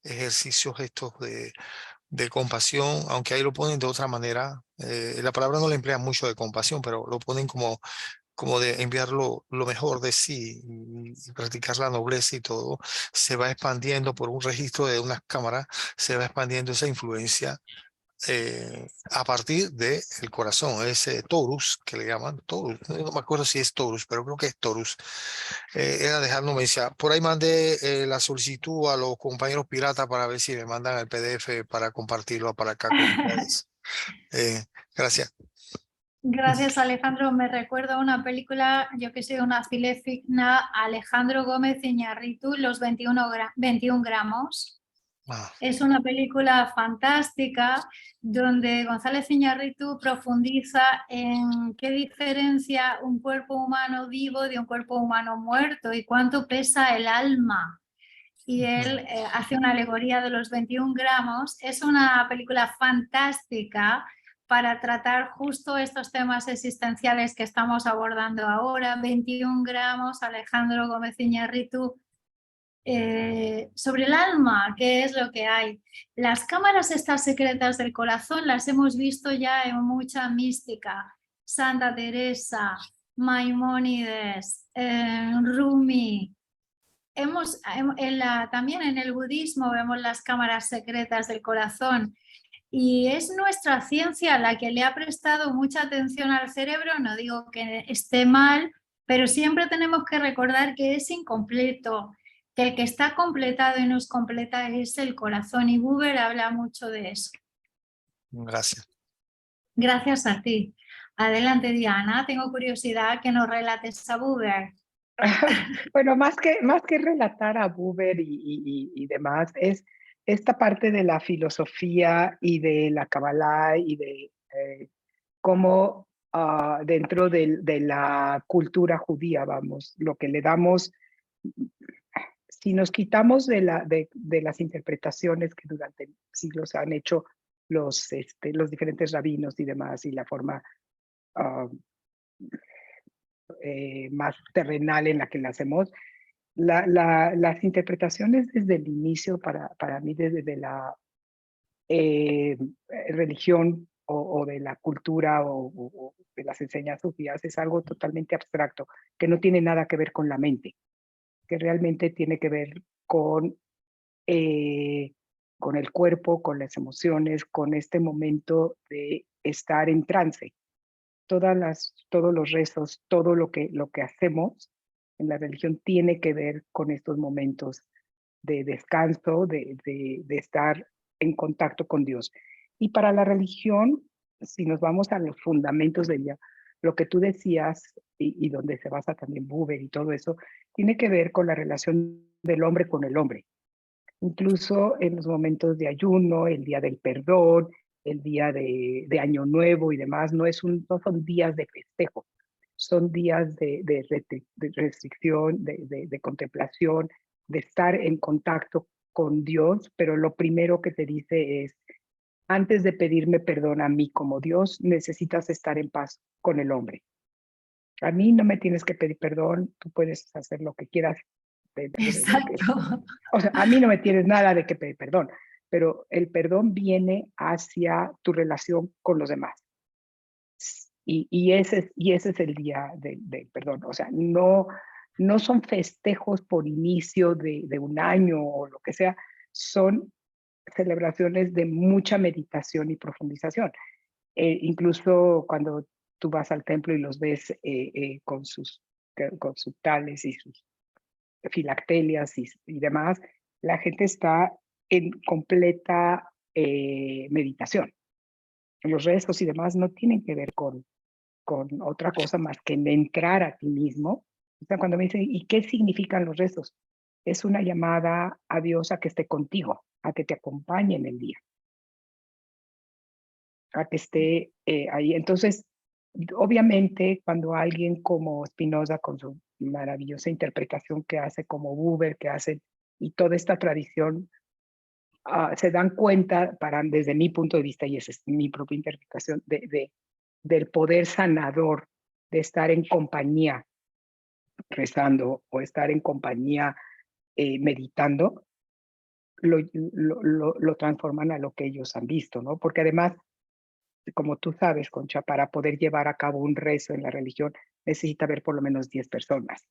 ejercicios estos de compasión, aunque ahí lo ponen de otra manera, la palabra no le emplea mucho de compasión, pero lo ponen como de enviar lo mejor de sí, y practicar la nobleza y todo, se va expandiendo por un registro de unas cámaras, se va expandiendo esa influencia a partir del corazón, ese torus que le llaman torus. No me acuerdo si es torus, pero creo que es torus. Era dejarnos mensaje. Por ahí mandé la solicitud a los compañeros piratas para ver si me mandan el PDF para compartirlo para acá con ustedes. Gracias. Gracias, Alejandro. Me recuerda una película, yo que sé, una cinéfila, Alejandro Gómez Iñárritu, Los 21 gramos. Ah, Es una película fantástica donde González Iñárritu profundiza en qué diferencia un cuerpo humano vivo de un cuerpo humano muerto y cuánto pesa el alma. Y él hace una alegoría de los 21 gramos. Es una película fantástica para tratar justo estos temas existenciales que estamos abordando ahora. 21 gramos, Alejandro Gómez Iñárritu. Sobre el alma, ¿qué es lo que hay? Las cámaras estas secretas del corazón las hemos visto ya en mucha mística. Santa Teresa, Maimónides, Rumi. También en el budismo vemos las cámaras secretas del corazón, y es nuestra ciencia la que le ha prestado mucha atención al cerebro. No digo que esté mal, pero siempre tenemos que recordar que es incompleto, que el que está completado y nos completa es el corazón, y Buber habla mucho de eso. gracias. Gracias a ti. Adelante, Diana, tengo curiosidad que nos relates a Buber. Bueno, más que relatar a Buber y demás, es esta parte de la filosofía y de la Kabbalah y de cómo dentro de la cultura judía, vamos, lo que le damos, si nos quitamos de las interpretaciones que durante siglos han hecho los diferentes rabinos y demás, y la forma más terrenal en la que la hacemos, las interpretaciones desde el inicio, para mí, desde la religión o o de la cultura o de las enseñanzas judías es algo totalmente abstracto, que no tiene nada que ver con la mente, que realmente tiene que ver con el cuerpo, con las emociones, con este momento de estar en trance. Todos los rezos, todo lo que hacemos en la religión tiene que ver con estos momentos de descanso, de estar en contacto con Dios. Y para la religión, si nos vamos a los fundamentos de ella, lo que tú decías y donde se basa también Buber y todo eso, tiene que ver con la relación del hombre con el hombre. Incluso en los momentos de ayuno, el día del perdón, el día de Año Nuevo y demás, no son días de festejo, son días de restricción, de contemplación, de estar en contacto con Dios, pero lo primero que te dice es, antes de pedirme perdón a mí como Dios, necesitas estar en paz con el hombre. A mí no me tienes que pedir perdón, tú puedes hacer lo que quieras. Exacto. O sea, a mí no me tienes nada de que pedir perdón, pero el perdón viene hacia tu relación con los demás. Y ese es el día del perdón. O sea, no son festejos por inicio de un año o lo que sea, son celebraciones de mucha meditación y profundización. Incluso cuando tú vas al templo y los ves con sus tales y sus filactelias y demás, la gente está en completa meditación. Los rezos y demás no tienen que ver con otra cosa más que en entrar a ti mismo. O sea, cuando me dicen, ¿y qué significan los rezos? Es una llamada a Dios a que esté contigo, a que te acompañe en el día, a que esté ahí. Entonces, obviamente, cuando alguien como Spinoza, con su maravillosa interpretación que hace, como Buber, que hace, y toda esta tradición, se dan cuenta, desde mi punto de vista, y esa es mi propia interpretación, del poder sanador de estar en compañía rezando o estar en compañía meditando, lo transforman a lo que ellos han visto, ¿no? Porque además, como tú sabes, Concha, para poder llevar a cabo un rezo en la religión necesita haber por lo menos 10 personas.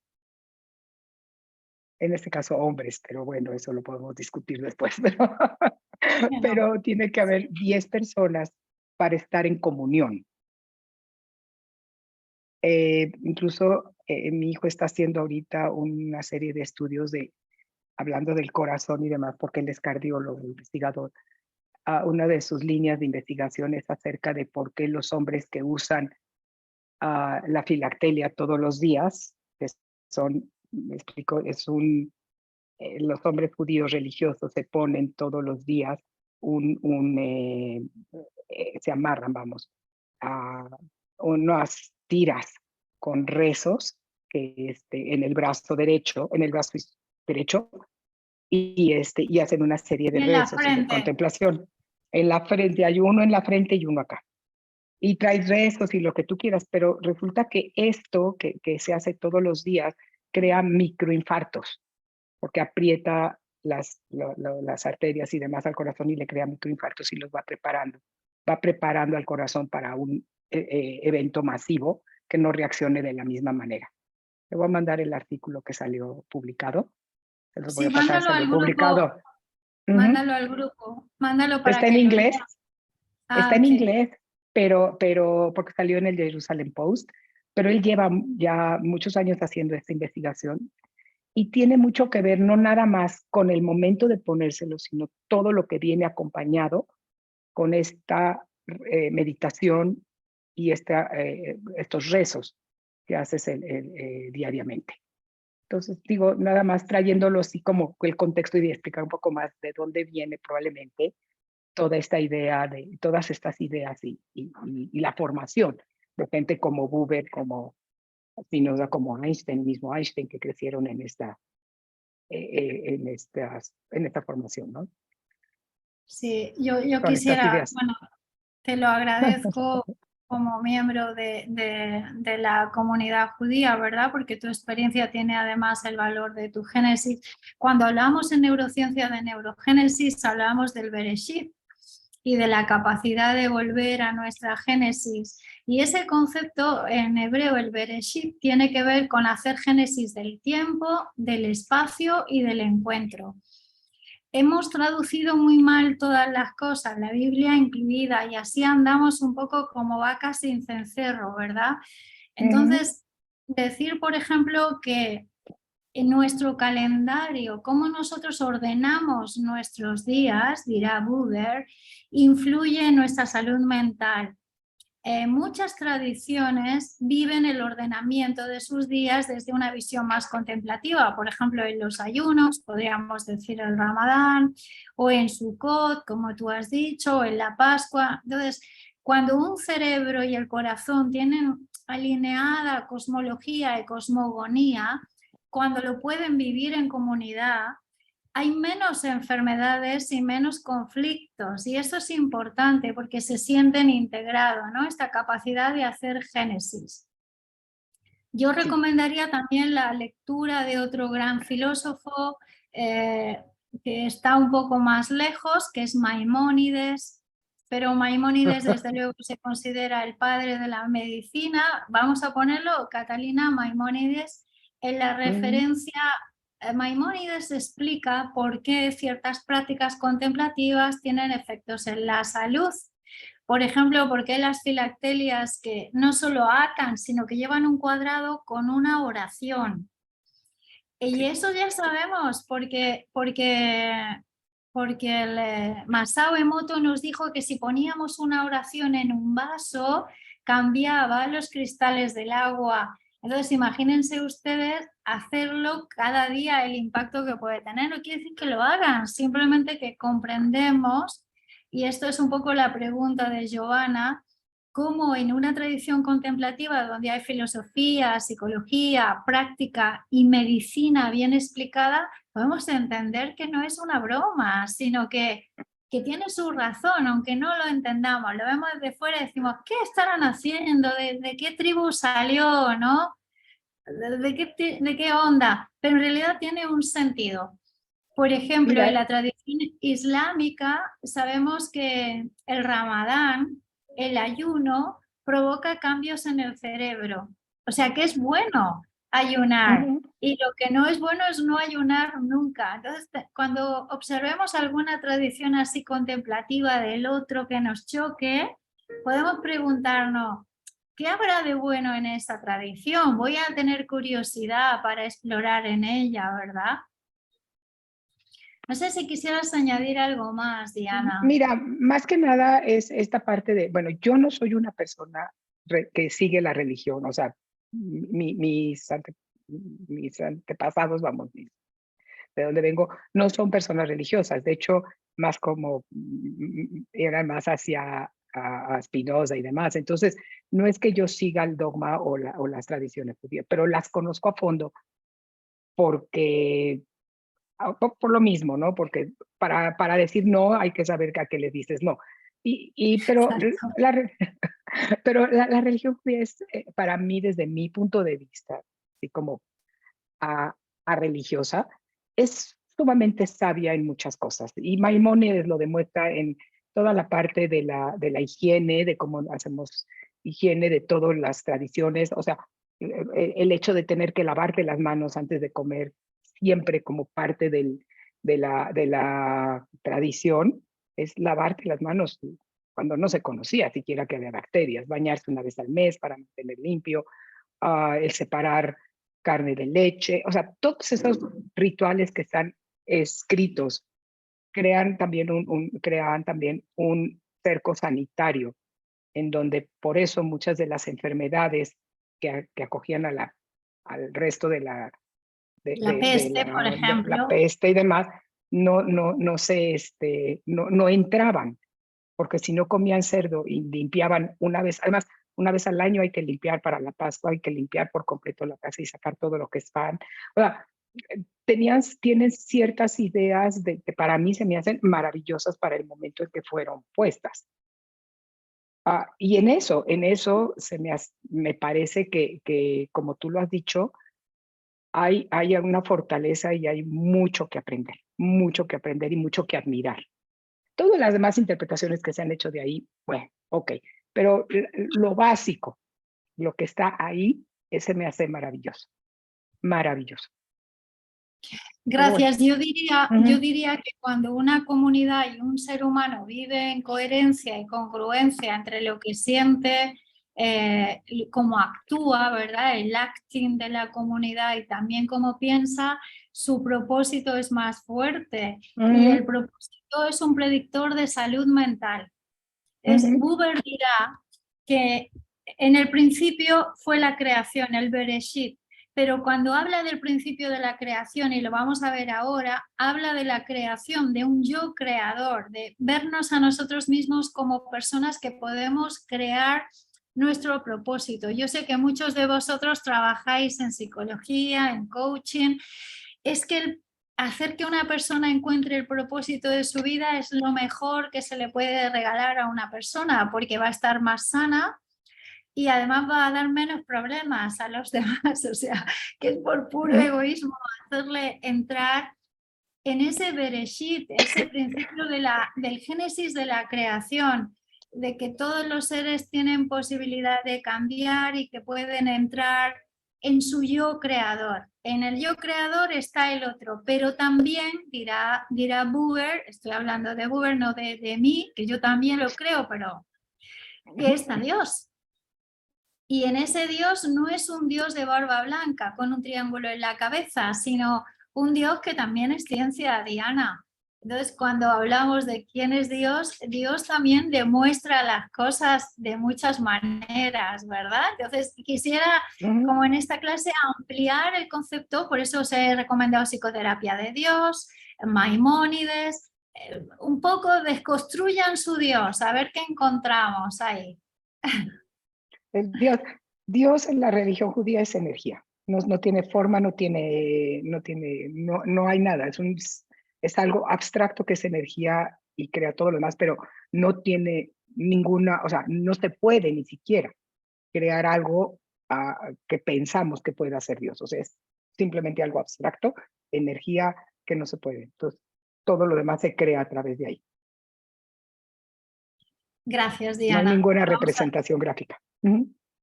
En este caso hombres, pero bueno, eso lo podemos discutir después. Pero tiene que haber 10 personas para estar en comunión. Incluso mi hijo está haciendo ahorita una serie de estudios hablando del corazón y demás, porque él es cardiólogo, investigador. Una de sus líneas de investigación es acerca de por qué los hombres que usan la filactelia todos los días, que son, me explico, los hombres judíos religiosos se ponen todos los días se amarran, vamos, a unas tiras con rezos que en el brazo derecho, y hacen una serie de rezos y de contemplación. En la frente hay uno en la frente y uno acá. Y traes rezos y lo que tú quieras, pero resulta que esto que se hace todos los días crea microinfartos, porque aprieta las arterias y demás al corazón y le crea microinfartos y los va preparando al corazón para un evento masivo que no reaccione de la misma manera. Le voy a mandar el artículo que salió publicado. Sí, mándalo al grupo. Mándalo al grupo. Mándalo para Está que en inglés. Está en okay. inglés, pero porque salió en el Jerusalem Post, pero él lleva ya muchos años haciendo esta investigación y tiene mucho que ver no nada más con el momento de ponérselo, sino todo lo que viene acompañado con esta meditación y estos rezos que haces diariamente. Entonces, digo, nada más trayéndolo así como el contexto y de explicar un poco más de dónde viene probablemente toda esta idea, de todas estas ideas y la formación de gente como Buber, como Spinoza, como mismo Einstein, que crecieron en esta formación, ¿no? Sí, yo quisiera, bueno, te lo agradezco como miembro de la comunidad judía, ¿verdad? Porque tu experiencia tiene además el valor de tu génesis. Cuando hablamos en neurociencia de neurogénesis, hablamos del Bereshit. y de la capacidad de volver a nuestra génesis. Y ese concepto en hebreo, el Bereshit, tiene que ver con hacer génesis del tiempo, del espacio y del encuentro. Hemos traducido muy mal todas las cosas, la Biblia incluida, y así andamos un poco como vacas sin cencerro, ¿verdad? Entonces, decir, por ejemplo, que en nuestro calendario, cómo nosotros ordenamos nuestros días, dirá Buber, influye en nuestra salud mental. Muchas tradiciones viven el ordenamiento de sus días desde una visión más contemplativa, por ejemplo en los ayunos, podríamos decir el Ramadán, o en Sukkot, como tú has dicho, o en la Pascua. Entonces, cuando un cerebro y el corazón tienen alineada cosmología y cosmogonía, cuando lo pueden vivir en comunidad, hay menos enfermedades y menos conflictos, y eso es importante porque se sienten integrados, ¿no? Esta capacidad de hacer génesis. Yo recomendaría también la lectura de otro gran filósofo que está un poco más lejos, que es Maimónides, pero Maimónides desde luego se considera el padre de la medicina. Vamos a ponerlo, Catalina Maimónides, en la referencia. Maimónides explica por qué ciertas prácticas contemplativas tienen efectos en la salud. Por ejemplo, por qué las filactelias que no solo atan, sino que llevan un cuadrado con una oración. Y eso ya sabemos porque el Masao Emoto nos dijo que si poníamos una oración en un vaso, cambiaba los cristales del agua. Entonces, imagínense ustedes hacerlo cada día, el impacto que puede tener. No quiere decir que lo hagan, simplemente que comprendemos, y esto es un poco la pregunta de Giovanna, cómo en una tradición contemplativa donde hay filosofía, psicología, práctica y medicina bien explicada, podemos entender que no es una broma, sino que tiene su razón, aunque no lo entendamos. Lo vemos desde fuera y decimos, ¿qué estarán haciendo? ¿De qué tribu salió? ¿No? ¿De qué onda? Pero en realidad tiene un sentido. Por ejemplo, en la tradición islámica sabemos que el Ramadán, el ayuno, provoca cambios en el cerebro. O sea que es bueno ayunar. Y lo que no es bueno es no ayunar nunca. Entonces, cuando observemos alguna tradición así contemplativa del otro que nos choque, podemos preguntarnos, ¿qué habrá de bueno en esa tradición? Voy a tener curiosidad para explorar en ella, ¿verdad? No sé si quisieras añadir algo más, Diana. Mira, más que nada es esta parte de, bueno, yo no soy una persona que sigue la religión, o sea, mis antepasados, vamos, de donde vengo, no son personas religiosas, de hecho, más como eran más hacia a Spinoza y demás. Entonces, no es que yo siga el dogma o las tradiciones judías, pero las conozco a fondo porque por lo mismo, ¿no? Porque para decir no hay que saber a qué le dices no. Pero la religión judía es, para mí, desde mi punto de vista, así como a religiosa, es sumamente sabia en muchas cosas. Y Maimónides lo demuestra en toda la parte de la higiene, de cómo hacemos higiene, de todas las tradiciones. O sea, el hecho de tener que lavarte las manos antes de comer, siempre como parte de la tradición, es lavarte las manos cuando no se conocía siquiera que había bacterias, bañarse una vez al mes para mantener limpio, el separar carne de leche, o sea, todos esos rituales que están escritos crean también un cerco sanitario, en donde por eso muchas de las enfermedades que acogían al resto de la peste, por ejemplo. la peste y demás, no entraban, porque si no comían cerdo y limpiaban una vez, además, una vez al año hay que limpiar para la Pascua, hay que limpiar por completo la casa y sacar todo lo que es pan. O sea, tienen ciertas ideas que para mí se me hacen maravillosas para el momento en que fueron puestas. Y en eso me parece que, como tú lo has dicho, hay una fortaleza y hay mucho que aprender y mucho que admirar. Todas las demás interpretaciones que se han hecho de ahí, bueno, ok, pero lo básico, lo que está ahí, ese me hace maravilloso, maravilloso. Gracias. Yo Ujú. diría que cuando una comunidad y un ser humano vive en coherencia y congruencia entre lo que siente, cómo actúa, ¿verdad? El acting de la comunidad y también cómo piensa, su propósito es más fuerte. Y el propósito es un predictor de salud mental. Buber dirá que en el principio fue la creación, el Bereshit, pero cuando habla del principio de la creación, y lo vamos a ver ahora, habla de la creación de un yo creador, de vernos a nosotros mismos como personas que podemos crear nuestro propósito. Yo sé que muchos de vosotros trabajáis en psicología, en coaching. Es que hacer que una persona encuentre el propósito de su vida es lo mejor que se le puede regalar a una persona, porque va a estar más sana y además va a dar menos problemas a los demás. O sea, que es por puro egoísmo hacerle entrar en ese Bereshit, ese principio del génesis de la creación, de que todos los seres tienen posibilidad de cambiar y que pueden entrar en su yo creador. En el yo creador está el otro, pero también dirá Buber, estoy hablando de Buber, no de mí, que yo también lo creo, pero que está Dios. Y en ese Dios no es un Dios de barba blanca con un triángulo en la cabeza, sino un Dios que también es ciencia, Diana. Entonces, cuando hablamos de quién es Dios, Dios también demuestra las cosas de muchas maneras, ¿verdad? Entonces, quisiera, como en esta clase, ampliar el concepto, por eso os he recomendado psicoterapia de Dios, Maimónides, un poco desconstruyan su Dios, a ver qué encontramos ahí. Dios en la religión judía es energía. No tiene forma, no hay nada. Es algo abstracto que es energía y crea todo lo demás, pero no tiene ninguna, o sea, no se puede ni siquiera crear algo que pensamos que pueda ser Dios. O sea, es simplemente algo abstracto, energía que no se puede. Entonces, todo lo demás se crea a través de ahí. Gracias, No hay Diana. ninguna representación gráfica.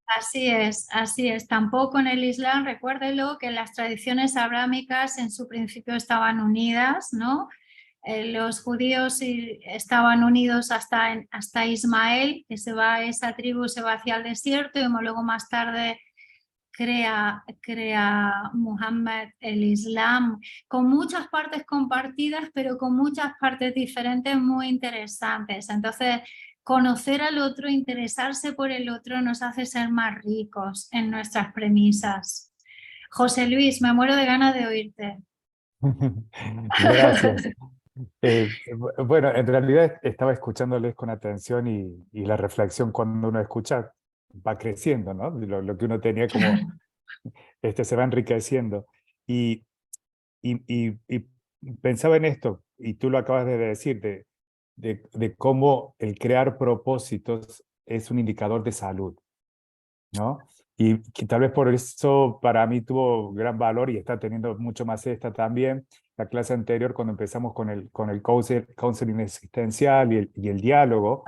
Así es, así es. Tampoco en el Islam, recuérdelo, que las tradiciones abrámicas en su principio estaban unidas, ¿no? Los judíos estaban unidos hasta Ismael, que esa tribu se va hacia el desierto y luego más tarde crea Muhammad el Islam, con muchas partes compartidas, pero con muchas partes diferentes muy interesantes. Entonces, conocer al otro, interesarse por el otro nos hace ser más ricos en nuestras premisas. José Luis, me muero de ganas de oírte. Gracias. Bueno, en realidad estaba escuchándoles con atención y la reflexión cuando uno escucha va creciendo, ¿no? Lo que uno tenía como, se va enriqueciendo. Y pensaba en esto, y tú lo acabas de decir, de cómo el crear propósitos es un indicador de salud, ¿no? Y que tal vez por eso para mí tuvo gran valor y está teniendo mucho más esta también, la clase anterior cuando empezamos con el counseling existencial y el diálogo,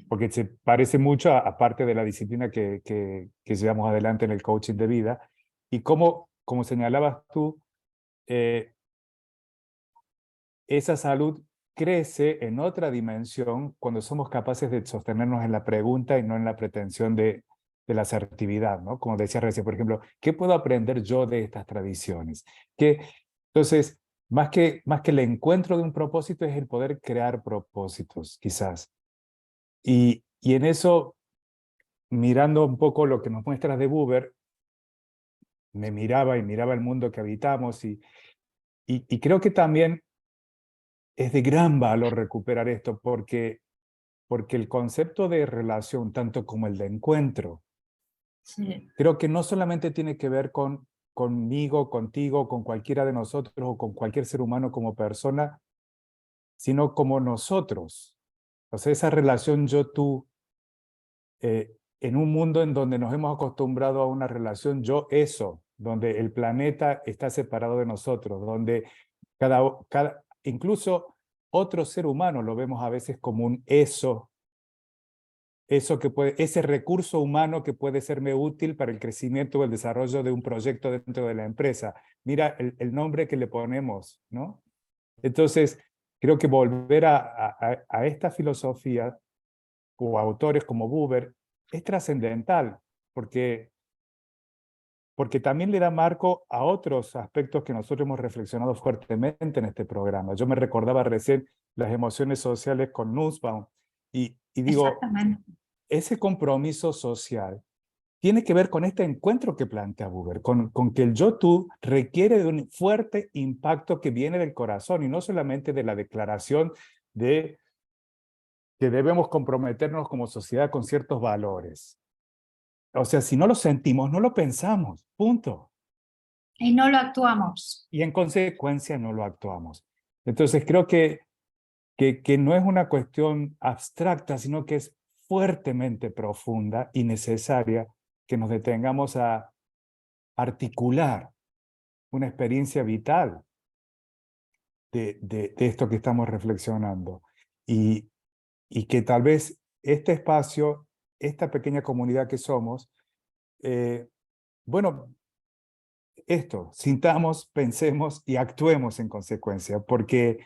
porque se parece mucho a parte de la disciplina que llevamos adelante en el coaching de vida, y como señalabas tú, esa salud crece en otra dimensión cuando somos capaces de sostenernos en la pregunta y no en la pretensión de la asertividad, ¿no? Como decía recién, por ejemplo, ¿qué puedo aprender yo de estas tradiciones? Entonces, más que el encuentro de un propósito es el poder crear propósitos, quizás. Y en eso, mirando un poco lo que nos muestras de Buber, me miraba el mundo que habitamos y creo que también es de gran valor recuperar esto porque el concepto de relación, tanto como el de encuentro, Sí. creo que no solamente tiene que ver conmigo, contigo, con cualquiera de nosotros o con cualquier ser humano como persona, sino como nosotros. O sea, esa relación yo-tú, en un mundo en donde nos hemos acostumbrado a una relación yo-eso, donde el planeta está separado de nosotros, donde incluso otro ser humano lo vemos a veces como un eso que puede, ese recurso humano que puede serme útil para el crecimiento o el desarrollo de un proyecto dentro de la empresa. Mira el nombre que le ponemos, ¿no? Entonces, creo que volver a esta filosofía o autores como Buber es trascendental, porque también le da marco a otros aspectos que nosotros hemos reflexionado fuertemente en este programa. Yo me recordaba recién las emociones sociales con Nussbaum, y digo, Exactamente. ese compromiso social tiene que ver con este encuentro que plantea Buber, con que el yo-tú requiere de un fuerte impacto que viene del corazón y no solamente de la declaración de que debemos comprometernos como sociedad con ciertos valores. O sea, si no lo sentimos, no lo pensamos, punto. Y no lo actuamos. Y en consecuencia no lo actuamos. Entonces creo que no es una cuestión abstracta, sino que es fuertemente profunda y necesaria que nos detengamos a articular una experiencia vital de esto que estamos reflexionando. Y que tal vez este espacio, esta pequeña comunidad que somos, bueno, sintamos, pensemos y actuemos en consecuencia, porque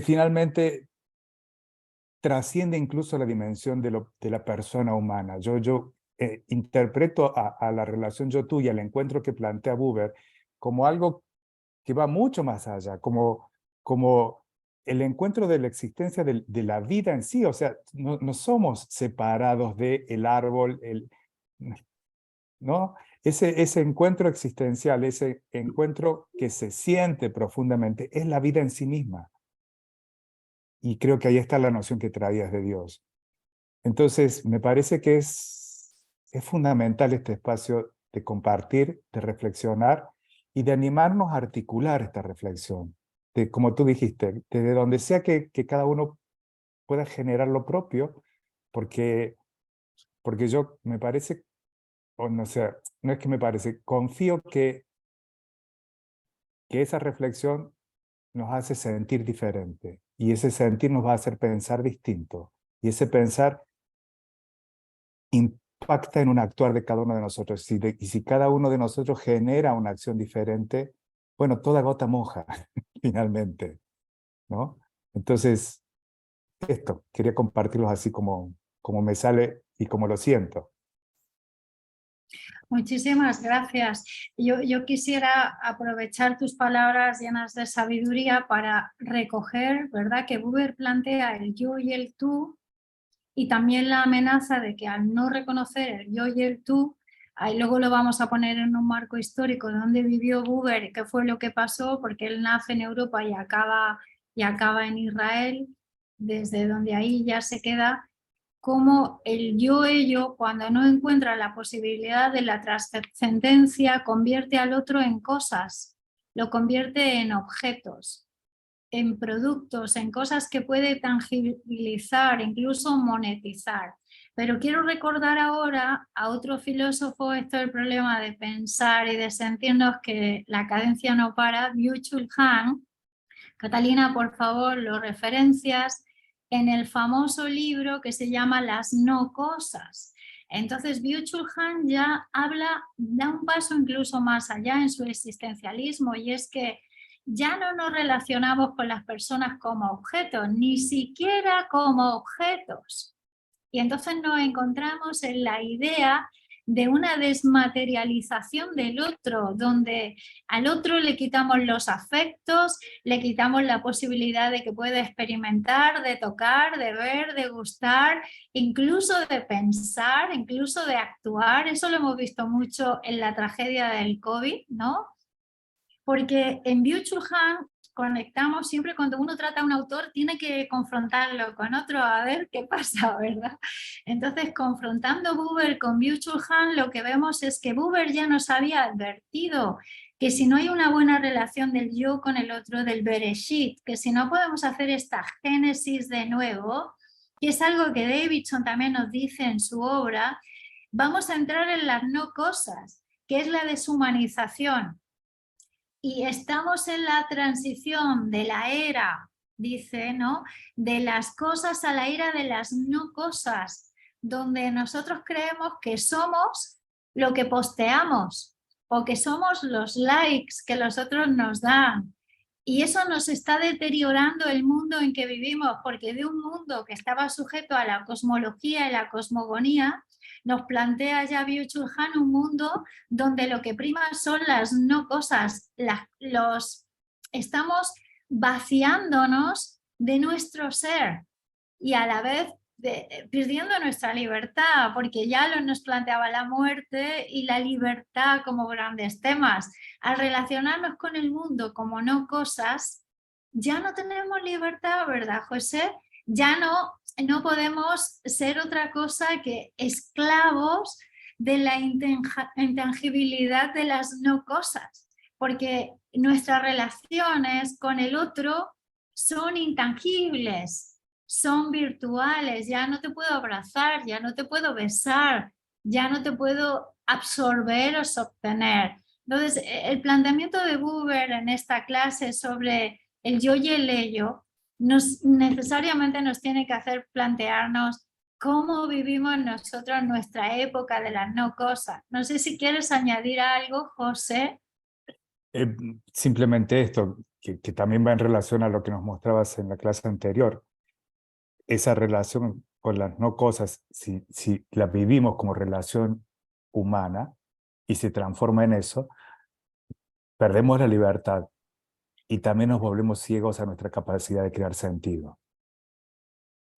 finalmente trasciende incluso la dimensión de la persona humana. Yo interpreto a la relación yo-tú y al encuentro que plantea Buber como algo que va mucho más allá, como el encuentro de la existencia de la vida en sí. O sea, no somos separados del árbol, ¿no? Ese encuentro existencial, ese encuentro que se siente profundamente, es la vida en sí misma. Y creo que ahí está la noción que traías de Dios. Entonces, me parece que es fundamental este espacio de compartir, de reflexionar y de animarnos a articular esta reflexión. De, como tú dijiste, de donde sea que cada uno pueda generar lo propio, porque yo me parece, o no sé, no es que me parece, confío que esa reflexión nos hace sentir diferente, y ese sentir nos va a hacer pensar distinto, y ese pensar impacta en un actuar de cada uno de nosotros. Y si cada uno de nosotros genera una acción diferente, bueno, toda gota moja, finalmente, ¿no? Entonces, quería compartirlos así como me sale y como lo siento. Muchísimas gracias. Yo quisiera aprovechar tus palabras llenas de sabiduría para recoger, ¿verdad?, que Buber plantea el yo y el tú, y también la amenaza de que al no reconocer el yo y el tú, ahí luego lo vamos a poner en un marco histórico de dónde vivió Buber, qué fue lo que pasó, porque él nace en Europa y acaba en Israel, desde donde ahí ya se queda, como el yo-ello, cuando no encuentra la posibilidad de la trascendencia, convierte al otro en cosas, lo convierte en objetos, en productos, en cosas que puede tangibilizar, incluso monetizar. Pero quiero recordar ahora a otro filósofo, esto es el problema de pensar y de sentirnos que la cadencia no para, Byung-Chul Han. Catalina, por favor, lo referencias en el famoso libro que se llama Las no cosas. Entonces, Byung-Chul Han ya da un paso incluso más allá en su existencialismo, y es que ya no nos relacionamos con las personas como objetos, ni siquiera como objetos. Y entonces nos encontramos en la idea de una desmaterialización del otro, donde al otro le quitamos los afectos, le quitamos la posibilidad de que pueda experimentar, de tocar, de ver, de gustar, incluso de pensar, incluso de actuar. Eso lo hemos visto mucho en la tragedia del COVID, ¿no? Porque en Byung-Chul Han conectamos siempre, cuando uno trata a un autor, tiene que confrontarlo con otro a ver qué pasa, ¿verdad? Entonces, confrontando Buber con Byung-Chul Han, lo que vemos es que Buber ya nos había advertido que si no hay una buena relación del yo con el otro, del Bereshit, que si no podemos hacer esta génesis de nuevo, que es algo que Davidson también nos dice en su obra, vamos a entrar en las no cosas, que es la deshumanización. Y estamos en la transición de la era dice, ¿no? De las cosas a la ira de las no cosas, donde nosotros creemos que somos lo que posteamos o que somos los likes que los otros nos dan. Y eso nos está deteriorando el mundo en que vivimos, porque de un mundo que estaba sujeto a la cosmología y la cosmogonía, nos plantea ya Byung-Chul Han un mundo donde lo que prima son las no cosas, estamos vaciándonos de nuestro ser y a la vez perdiendo nuestra libertad, porque ya nos planteaba la muerte y la libertad como grandes temas. Al relacionarnos con el mundo como no cosas, ya no tenemos libertad, ¿verdad, José? Ya no podemos ser otra cosa que esclavos de la intangibilidad de las no cosas, porque nuestras relaciones con el otro son intangibles, son virtuales, ya no te puedo abrazar, ya no te puedo besar, ya no te puedo absorber o sostener. Entonces, el planteamiento de Buber en esta clase sobre el yo y el ello necesariamente nos tiene que hacer plantearnos cómo vivimos nosotros nuestra época de las no cosas. No sé si quieres añadir algo, José. Simplemente esto, que también va en relación a lo que nos mostrabas en la clase anterior. Esa relación con las no cosas, si la vivimos como relación humana y se transforma en eso, perdemos la libertad y también nos volvemos ciegos a nuestra capacidad de crear sentido.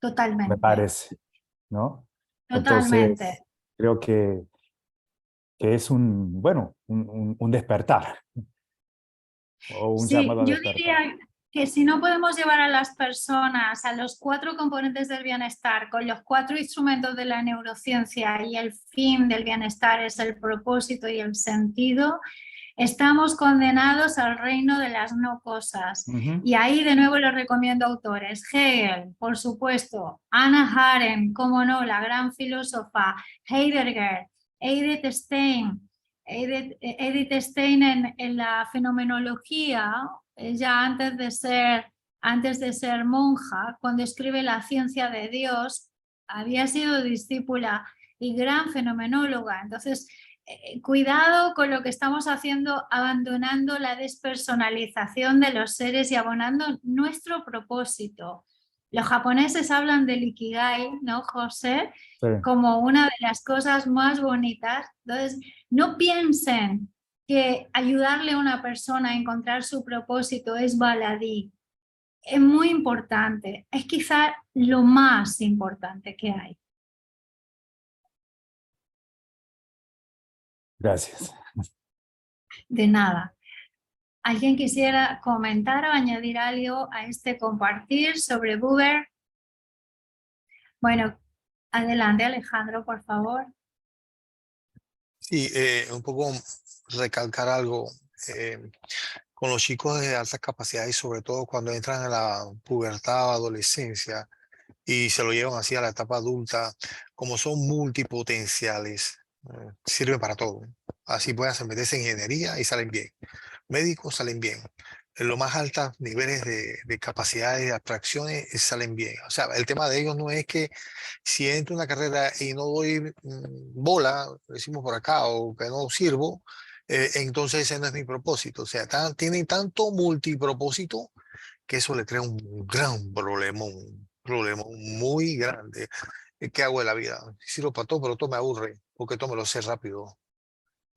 Totalmente. Me parece, ¿no? Totalmente. Entonces, creo que es un despertar. O un llamado a yo despertar. diría que si no podemos llevar a las personas a los 4 componentes del bienestar, con los 4 instrumentos de la neurociencia y el fin del bienestar es el propósito y el sentido, estamos condenados al reino de las no cosas. Y ahí de nuevo les recomiendo autores. Hegel, por supuesto, Hannah Arendt, cómo no, la gran filósofa, Heidegger, Edith Stein. Edith Stein en la fenomenología, ella antes de ser monja, cuando escribe La ciencia de Dios, había sido discípula y gran fenomenóloga. Entonces, cuidado con lo que estamos haciendo, abandonando la despersonalización de los seres y abonando nuestro propósito. Los japoneses hablan del Ikigai, ¿no, José? Sí. Como una de las cosas más bonitas. Entonces, no piensen que ayudarle a una persona a encontrar su propósito es baladí. Es muy importante, es quizá lo más importante que hay. Gracias. De nada. ¿Alguien quisiera comentar o añadir algo a este compartir sobre Buber? Bueno, adelante Alejandro, por favor. Sí, un poco recalcar algo con los chicos de altas capacidades, sobre todo cuando entran en la pubertad o adolescencia y se lo llevan así a la etapa adulta, como son multipotenciales, sirven para todo. Así pueden meterse en ingeniería y salen bien. Médicos salen bien. En los más altos niveles de capacidades, de abstracciones, salen bien. O sea, el tema de ellos no es que si entro en una carrera y no doy bola, decimos por acá, o que no sirvo, entonces ese no es mi propósito. O sea, tienen tanto multipropósito que eso le crea un gran problema muy grande. ¿Qué hago de la vida? Sirvo para todo, pero todo me aburre, porque todo me lo sé rápido.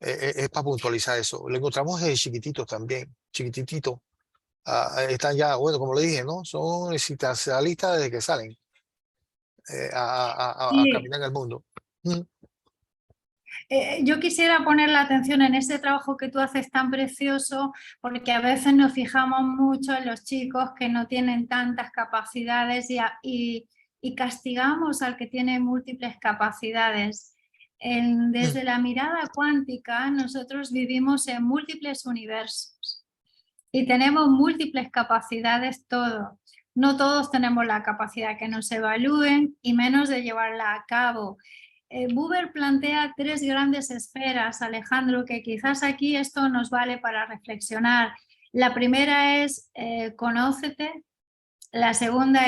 Es para puntualizar eso. Lo encontramos de chiquititos también, chiquititito. Están ya, bueno, como le dije, ¿no? Son existencialistas desde que salen a caminar en el mundo. Yo quisiera poner la atención en ese trabajo que tú haces tan precioso, porque a veces nos fijamos mucho en los chicos que no tienen tantas capacidades y castigamos al que tiene múltiples capacidades. Desde la mirada cuántica, nosotros vivimos en múltiples universos y tenemos múltiples capacidades todos. No todos tenemos la capacidad que nos evalúen y menos de llevarla a cabo. Buber plantea 3 grandes esferas, Alejandro, que quizás aquí esto nos vale para reflexionar. La primera es conócete, La segunda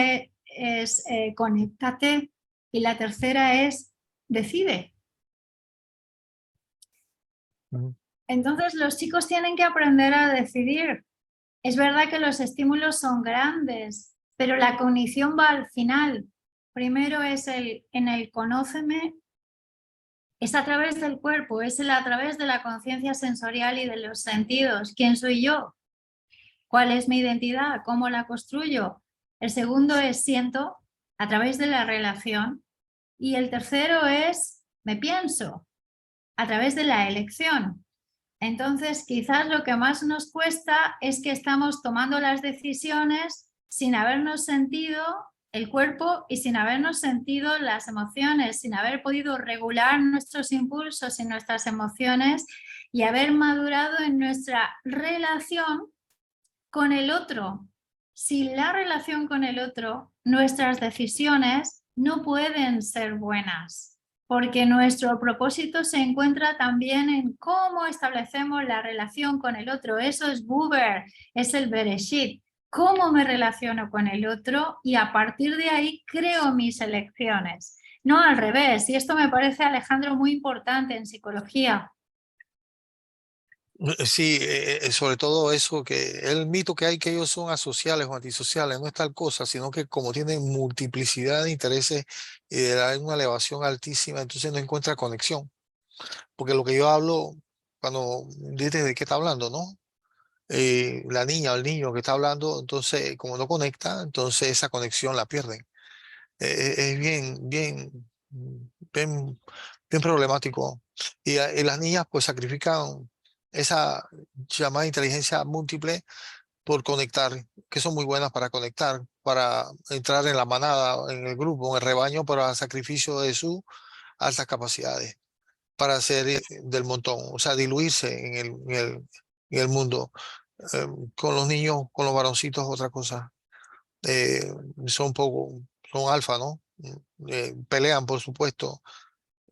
es conéctate y la tercera es decide. Entonces los chicos tienen que aprender a decidir. Es verdad que los estímulos son grandes, pero la cognición va al final. Primero es en el conóceme, es a través del cuerpo, es a través de la conciencia sensorial y de los sentidos. ¿Quién soy yo? ¿Cuál es mi identidad? ¿Cómo la construyo? El segundo es siento a través de la relación. Y el tercero es me pienso a través de la elección. Entonces, quizás lo que más nos cuesta es que estamos tomando las decisiones sin habernos sentido el cuerpo y sin habernos sentido las emociones, sin haber podido regular nuestros impulsos y nuestras emociones y haber madurado en nuestra relación con el otro. Sin la relación con el otro, nuestras decisiones no pueden ser buenas, porque nuestro propósito se encuentra también en cómo establecemos la relación con el otro. Eso es Buber, es el Bereshit. Cómo me relaciono con el otro y a partir de ahí creo mis elecciones. No al revés, y esto me parece, Alejandro, muy importante en psicología. Sí, sobre todo eso, que el mito que hay que ellos son asociales o antisociales, no es tal cosa, sino que como tienen multiplicidad de intereses y de una elevación altísima, entonces no encuentra conexión. Porque lo que yo hablo, cuando dices de qué está hablando, ¿no? La niña o el niño que está hablando, entonces como no conecta, entonces esa conexión la pierden. Es bien, bien problemático. Y las niñas pues sacrifican esa llamada inteligencia múltiple por conectar, que son muy buenas para conectar, para entrar en la manada, en el grupo, en el rebaño, pero a sacrificio de sus altas capacidades, para ser del montón, o sea, diluirse en el mundo. Con los niños, con los varoncitos, otra cosa. Son poco, son alfa, ¿no? Pelean, por supuesto,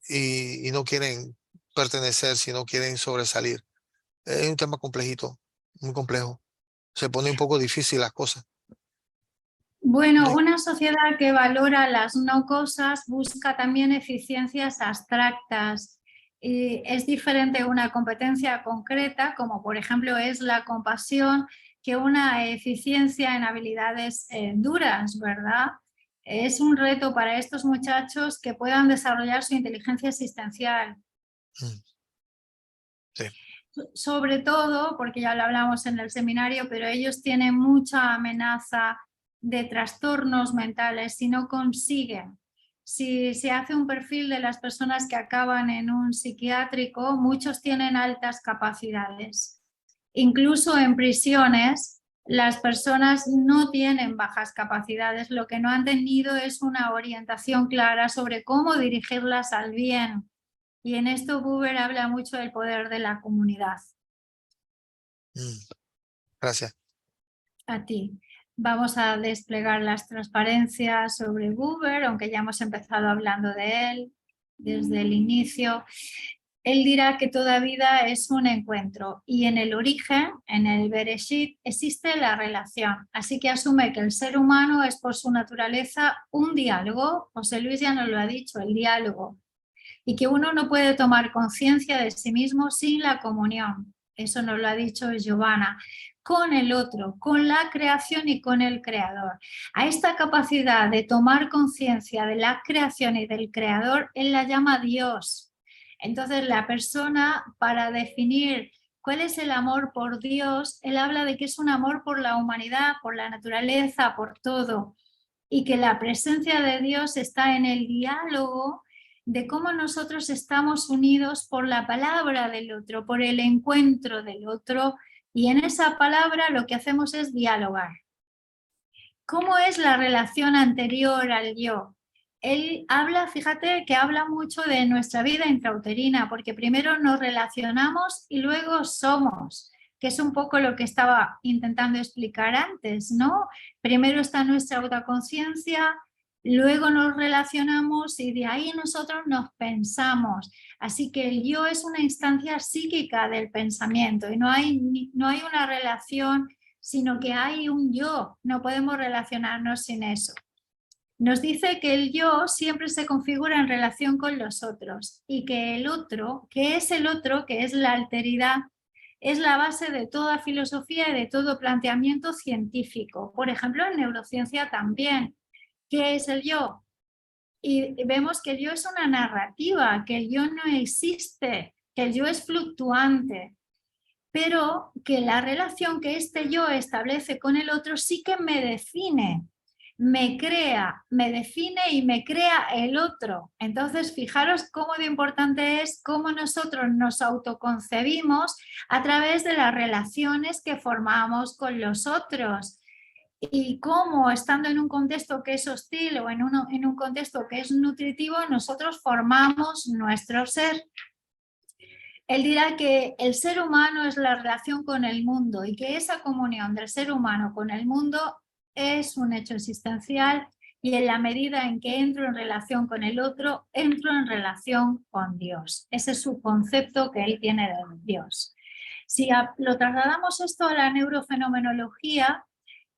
y no quieren pertenecer, sino quieren sobresalir. Es un tema complejito, muy complejo. Se pone un poco difícil las cosas. Bueno, una sociedad que valora las no cosas busca también eficiencias abstractas. Y es diferente una competencia concreta, como por ejemplo es la compasión, que una eficiencia en habilidades duras, ¿verdad? Es un reto para estos muchachos que puedan desarrollar su inteligencia existencial. Sí. Sobre todo, porque ya lo hablamos en el seminario, pero ellos tienen mucha amenaza de trastornos mentales si no consiguen. Si se hace un perfil de las personas que acaban en un psiquiátrico, muchos tienen altas capacidades. Incluso en prisiones, las personas no tienen bajas capacidades, lo que no han tenido es una orientación clara sobre cómo dirigirlas al bien. Y en esto Buber habla mucho del poder de la comunidad. Gracias. A ti. Vamos a desplegar las transparencias sobre Buber, aunque ya hemos empezado hablando de él desde el inicio. Él dirá que toda vida es un encuentro y en el origen, en el Bereshit, existe la relación. Así que asume que el ser humano es por su naturaleza un diálogo. José Luis ya nos lo ha dicho, el diálogo. Y que uno no puede tomar conciencia de sí mismo sin la comunión. Eso nos lo ha dicho Giovanna. Con el otro, con la creación y con el creador. A esta capacidad de tomar conciencia de la creación y del creador, él la llama Dios. Entonces la persona, para definir cuál es el amor por Dios, él habla de que es un amor por la humanidad, por la naturaleza, por todo. Y que la presencia de Dios está en el diálogo de cómo nosotros estamos unidos por la palabra del otro, por el encuentro del otro, y en esa palabra lo que hacemos es dialogar. ¿Cómo es la relación anterior al yo? Él habla, fíjate que habla mucho de nuestra vida intrauterina, porque primero nos relacionamos y luego somos, que es un poco lo que estaba intentando explicar antes, ¿no? Primero está nuestra autoconciencia, luego nos relacionamos y de ahí nosotros nos pensamos. Así que el yo es una instancia psíquica del pensamiento y no hay una relación sino que hay un yo, no podemos relacionarnos sin eso. Nos dice que el yo siempre se configura en relación con los otros y que el otro, que es el otro, que es la alteridad, es la base de toda filosofía y de todo planteamiento científico. Por ejemplo, en neurociencia también. ¿Qué es el yo? Y vemos que el yo es una narrativa, que el yo no existe, que el yo es fluctuante, pero que la relación que este yo establece con el otro sí que me define, me crea, me define y me crea el otro. Entonces, fijaros cómo de importante es cómo nosotros nos autoconcebimos a través de las relaciones que formamos con los otros. Y cómo, estando en un contexto que es hostil o en un contexto que es nutritivo, nosotros formamos nuestro ser. Él dirá que el ser humano es la relación con el mundo y que esa comunión del ser humano con el mundo es un hecho existencial y en la medida en que entro en relación con el otro, entro en relación con Dios. Ese es su concepto que él tiene de Dios. Si lo trasladamos esto a la neurofenomenología,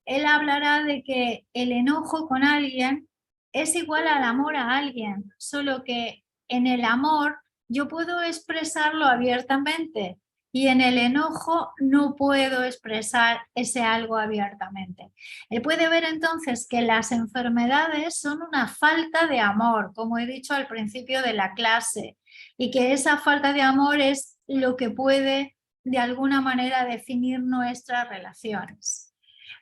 él hablará de que el enojo con alguien es igual al amor a alguien, solo que en el amor yo puedo expresarlo abiertamente y en el enojo no puedo expresar ese algo abiertamente. Él puede ver entonces que las enfermedades son una falta de amor, como he dicho al principio de la clase, y que esa falta de amor es lo que puede de alguna manera definir nuestras relaciones.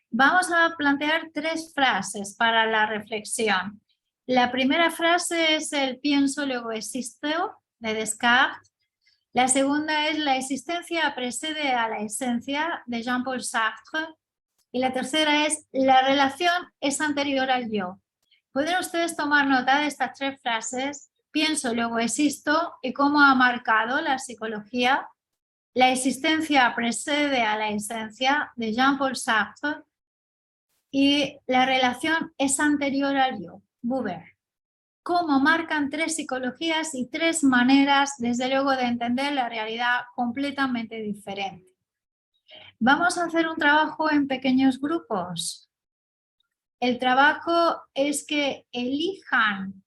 Vamos a plantear 3 frases para la reflexión. La primera frase es el pienso, luego existo, de Descartes. La segunda es la existencia precede a la esencia, de Jean-Paul Sartre. Y la tercera es la relación es anterior al yo. Pueden ustedes tomar nota de estas 3 frases, pienso, luego existo, y cómo ha marcado la psicología. La existencia precede a la esencia, de Jean-Paul Sartre. Y la relación es anterior al yo, Buber. Cómo marcan 3 psicologías y 3 maneras, desde luego, de entender la realidad completamente diferente. Vamos a hacer un trabajo en pequeños grupos. El trabajo es que elijan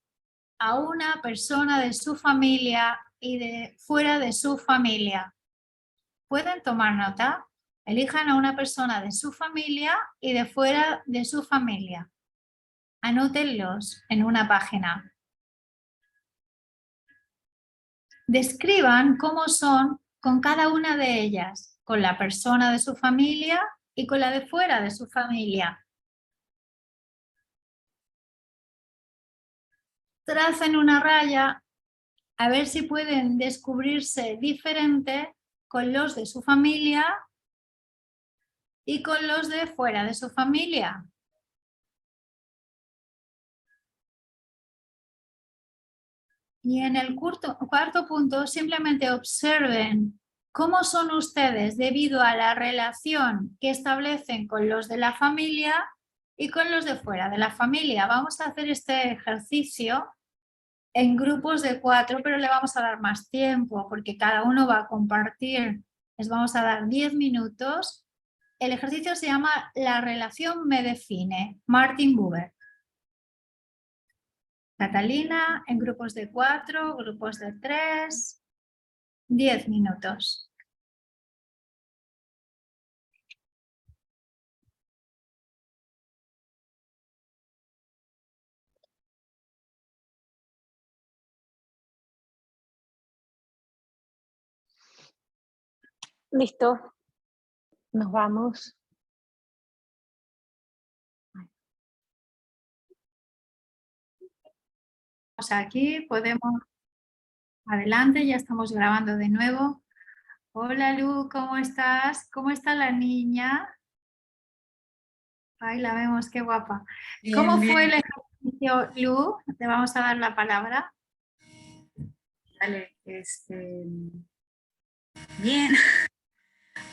a una persona de su familia y de fuera de su familia. ¿Pueden tomar nota? Elijan a una persona de su familia y de fuera de su familia. Anótenlos en una página. Describan cómo son con cada una de ellas, con la persona de su familia y con la de fuera de su familia. Tracen una raya a ver si pueden descubrirse diferente con los de su familia y con los de fuera de su familia. Y en el cuarto punto, simplemente observen cómo son ustedes debido a la relación que establecen con los de la familia y con los de fuera de la familia. Vamos a hacer este ejercicio en grupos de 4, pero le vamos a dar más tiempo porque cada uno va a compartir. Les vamos a dar 10 minutos. El ejercicio se llama La relación me define, Martin Buber. Catalina, en grupos de 4, grupos de 3, 10 minutos. Listo, nos vamos. Aquí podemos, adelante, ya estamos grabando de nuevo. Hola Lu, ¿cómo estás? ¿Cómo está la niña? Ahí la vemos, qué guapa. Bien, ¿Cómo bien. fue el ejercicio, Lu? Te vamos a dar la palabra. Vale, bien.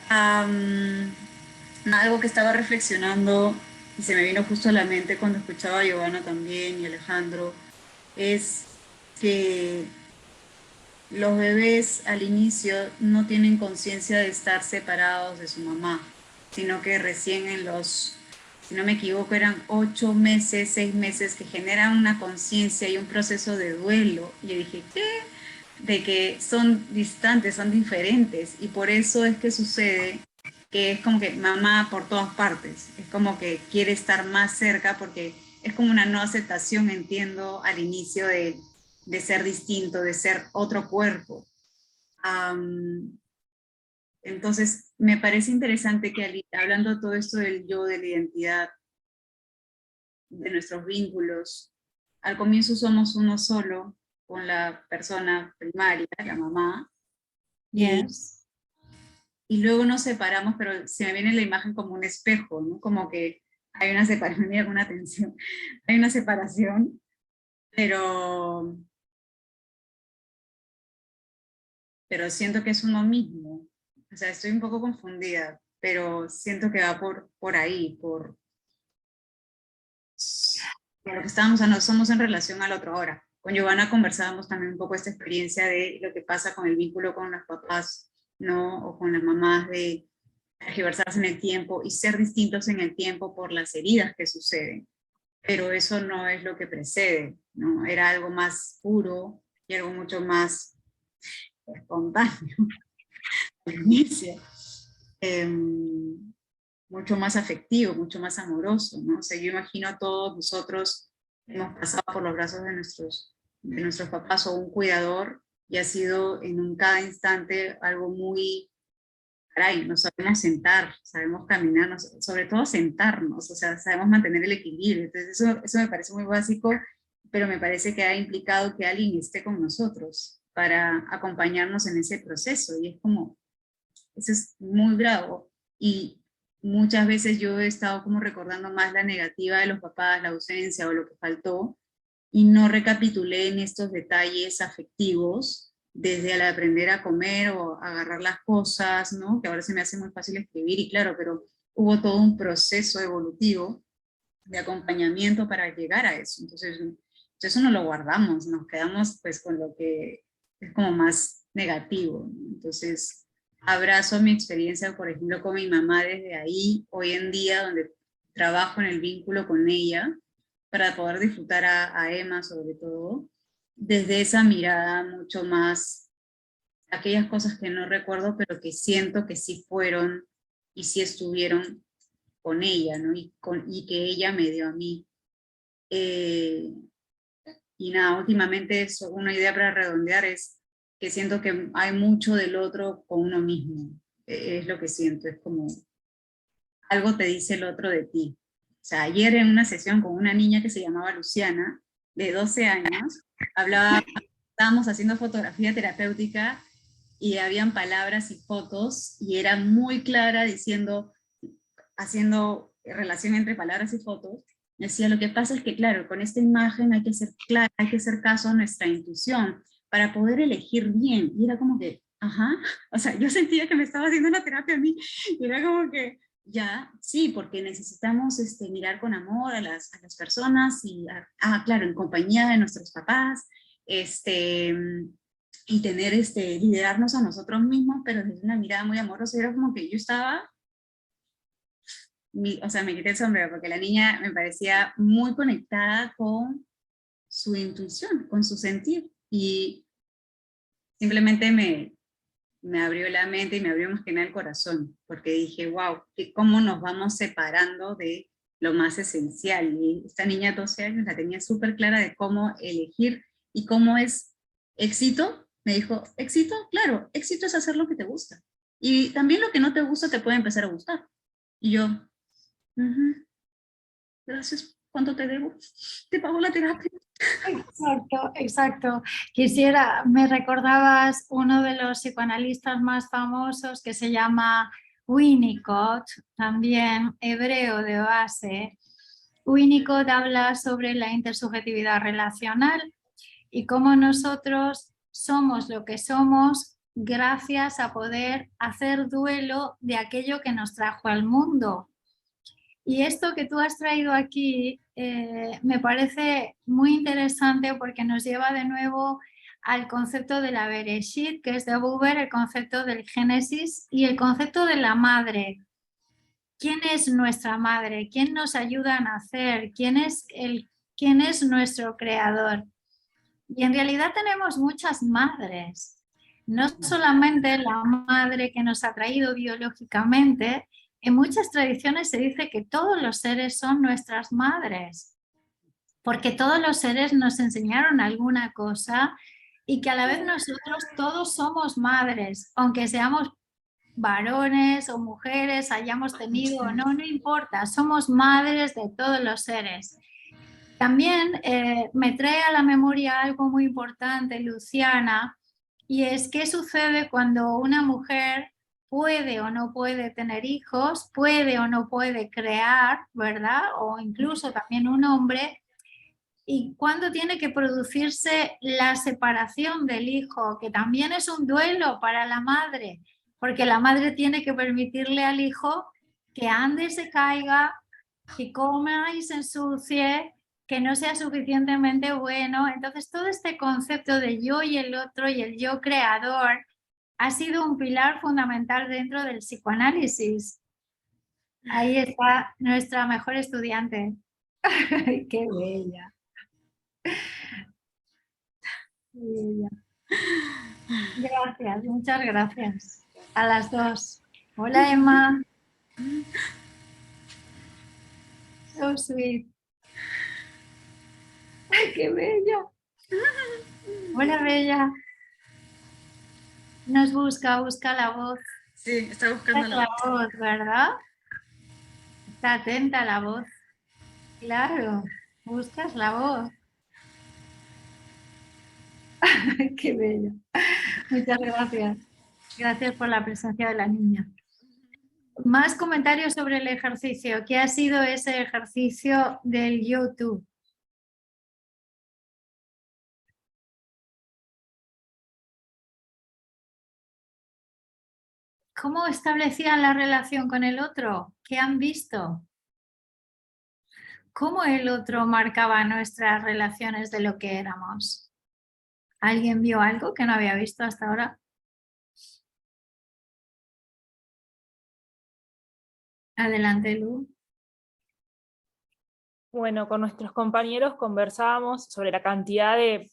Algo que estaba reflexionando y se me vino justo a la mente cuando escuchaba a Giovanna también y Alejandro, es que los bebés al inicio no tienen conciencia de estar separados de su mamá. sino que recién en los, si no me equivoco, eran 8 meses, 6 meses, que generan una conciencia y un proceso de duelo. Y yo dije, ¿qué? De que son distantes, son diferentes, y por eso es que sucede que es como que mamá por todas partes, es como que quiere estar más cerca porque es como una no aceptación, entiendo, al inicio de ser distinto, de ser otro cuerpo. Entonces, me parece interesante que hablando todo esto del yo, de la identidad, de nuestros vínculos, al comienzo somos uno solo con la persona primaria, la mamá, Yes. y luego nos separamos, pero se me viene la imagen como un espejo, ¿no? Como que hay una separación y alguna tensión, hay una separación, pero siento que es uno mismo. O sea, estoy un poco confundida, pero siento que va por ahí, por lo que estábamos hablando, somos en relación al otro ahora. Con Giovanna conversábamos también un poco esta experiencia de lo que pasa con el vínculo con los papás, ¿no? O con las mamás, de tergiversarse en el tiempo y ser distintos en el tiempo por las heridas que suceden. Pero eso no es lo que precede, ¿no? Era algo más puro y algo mucho más espontáneo, al inicio. Mucho más afectivo, mucho más amoroso, ¿no? O sea, yo imagino a todos nosotros hemos pasado por los brazos de nuestros papás o un cuidador, y ha sido en cada instante algo muy, caray, nos sabemos sentar, sabemos caminar, sobre todo sentarnos, o sea, sabemos mantener el equilibrio. Entonces eso me parece muy básico, pero me parece que ha implicado que alguien esté con nosotros para acompañarnos en ese proceso, y es como, eso es muy bravo. Y muchas veces yo he estado como recordando más la negativa de los papás, la ausencia o lo que faltó, y no recapitulé en estos detalles afectivos, desde al aprender a comer o agarrar las cosas, ¿no? Que ahora se me hace muy fácil escribir, y claro, pero hubo todo un proceso evolutivo de acompañamiento para llegar a eso. Entonces eso no lo guardamos, nos quedamos pues con lo que es como más negativo, ¿no? Entonces abrazo mi experiencia, por ejemplo, con mi mamá desde ahí, hoy en día, donde trabajo en el vínculo con ella, para poder disfrutar a Emma sobre todo, desde esa mirada mucho más, aquellas cosas que no recuerdo, pero que siento que sí fueron y sí estuvieron con ella, ¿no? Y que ella me dio a mí. Y nada, últimamente eso, una idea para redondear es que siento que hay mucho del otro con uno mismo. Es lo que siento, es como algo te dice el otro de ti. O sea, ayer en una sesión con una niña que se llamaba Luciana, de 12 años, estábamos haciendo fotografía terapéutica y habían palabras y fotos, y era muy clara diciendo, haciendo relación entre palabras y fotos. Decía, lo que pasa es que, claro, con esta imagen hay que ser clara, hay que hacer caso a nuestra intuición para poder elegir bien. Y era como que, ajá, o sea, yo sentía que me estaba haciendo una terapia a mí, y era como que, ya, sí, porque necesitamos mirar con amor a las personas, y, claro, en compañía de nuestros papás, y tener, liderarnos a nosotros mismos, pero desde una mirada muy amorosa. Era como que yo estaba, o sea, me quité el sombrero, porque la niña me parecía muy conectada con su intuición, con su sentir, y simplemente me abrió la mente y me abrió más que nada el corazón, porque dije, wow, cómo nos vamos separando de lo más esencial. Y esta niña de 12 años la tenía súper clara de cómo elegir y cómo es éxito. Me dijo, éxito, claro, éxito es hacer lo que te gusta. Y también lo que no te gusta te puede empezar a gustar. Y yo, gracias, ¿cuánto te debo? Te pago la terapia. Exacto, exacto. Me recordabas uno de los psicoanalistas más famosos que se llama Winnicott, también hebreo de base. Winnicott habla sobre la intersubjetividad relacional y cómo nosotros somos lo que somos gracias a poder hacer duelo de aquello que nos trajo al mundo. Y esto que tú has traído aquí me parece muy interesante, porque nos lleva de nuevo al concepto de la Bereshit, que es de Buber, el concepto del Génesis y el concepto de la madre. ¿quién es nuestra madre? ¿Quién nos ayuda a nacer? ¿Quién es nuestro creador? Y en realidad tenemos muchas madres. No solamente la madre que nos ha traído biológicamente, en muchas tradiciones se dice que todos los seres son nuestras madres, porque todos los seres nos enseñaron alguna cosa y que a la vez nosotros todos somos madres, aunque seamos varones o mujeres, hayamos tenido o no, no importa, somos madres de todos los seres. También me trae a la memoria algo muy importante, Luciana, y es qué sucede cuando una mujer puede o no puede tener hijos, puede o no puede crear, ¿verdad? O incluso también un hombre, y cuando tiene que producirse la separación del hijo, que también es un duelo para la madre, porque la madre tiene que permitirle al hijo que ande y se caiga, que coma y se ensucie, que no sea suficientemente bueno. Entonces todo este concepto de yo y el otro y el yo creador ha sido un pilar fundamental dentro del psicoanálisis. Ahí está nuestra mejor estudiante. ¡Qué bella! ¡Qué bella! Gracias, muchas gracias a las dos. Hola, Emma. So sweet. ¡Ay, qué bella! Hola, bella. Nos busca la voz. Sí, está buscando la voz, ¿verdad? Está atenta a la voz. Claro, buscas la voz. Qué bello. Muchas gracias. Gracias por la presencia de la niña. Más comentarios sobre el ejercicio. ¿Qué ha sido ese ejercicio del YouTube? ¿Cómo establecían la relación con el otro? ¿Qué han visto? ¿Cómo el otro marcaba nuestras relaciones de lo que éramos? ¿Alguien vio algo que no había visto hasta ahora? Adelante, Lu. Bueno, con nuestros compañeros conversábamos sobre la cantidad de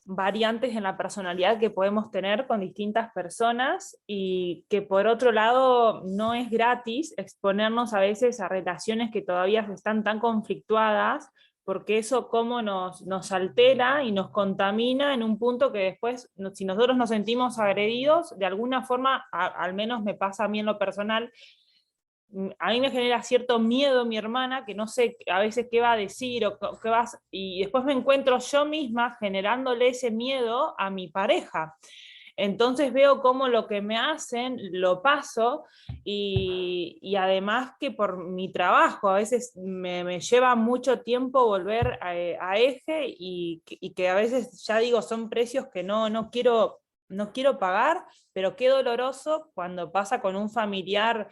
variantes en la personalidad que podemos tener con distintas personas y que por otro lado no es gratis exponernos a veces a relaciones que todavía están tan conflictuadas, porque eso como nos altera y nos contamina en un punto que después, si nosotros nos sentimos agredidos, de alguna forma, al menos me pasa a mí en lo personal, a mí me genera cierto miedo mi hermana, que no sé a veces qué va a decir, y después me encuentro yo misma generándole ese miedo a mi pareja. Entonces veo cómo lo que me hacen lo paso, y además que por mi trabajo a veces me lleva mucho tiempo volver a eje, y que a veces ya digo son precios que no quiero pagar, pero qué doloroso cuando pasa con un familiar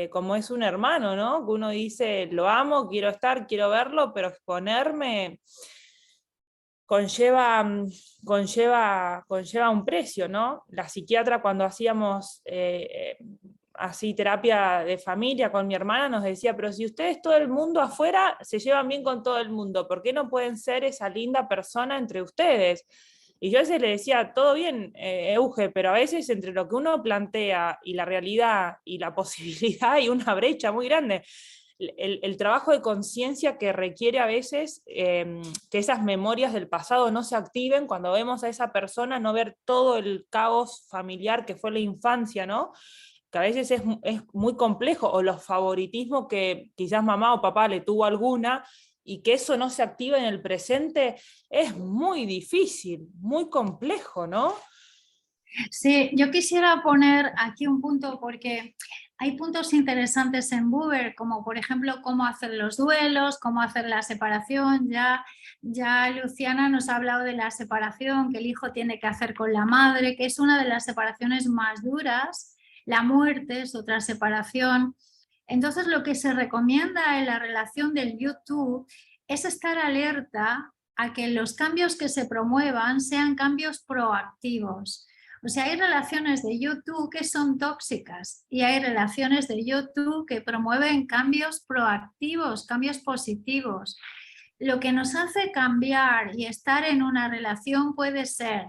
como es un hermano, ¿no? Que uno dice, lo amo, quiero estar, quiero verlo, pero exponerme conlleva un precio, ¿no? La psiquiatra cuando hacíamos así terapia de familia con mi hermana nos decía, pero si ustedes todo el mundo afuera se llevan bien con todo el mundo, ¿por qué no pueden ser esa linda persona entre ustedes? Y yo a veces le decía, todo bien, Euge, pero a veces entre lo que uno plantea y la realidad y la posibilidad hay una brecha muy grande. El trabajo de conciencia que requiere a veces que esas memorias del pasado no se activen cuando vemos a esa persona, no ver todo el caos familiar que fue la infancia, ¿no? Que a veces es muy complejo, o los favoritismos que quizás mamá o papá le tuvo alguna, y que eso no se activa en el presente, es muy difícil, muy complejo, ¿no? Sí, yo quisiera poner aquí un punto porque hay puntos interesantes en Buber, como por ejemplo cómo hacer los duelos, cómo hacer la separación. Ya Luciana nos ha hablado de la separación que el hijo tiene que hacer con la madre, que es una de las separaciones más duras. La muerte es otra separación. Entonces lo que se recomienda en la relación del YouTube es estar alerta a que los cambios que se promuevan sean cambios proactivos. O sea, hay relaciones de YouTube que son tóxicas y hay relaciones de YouTube que promueven cambios proactivos, cambios positivos. Lo que nos hace cambiar y estar en una relación puede ser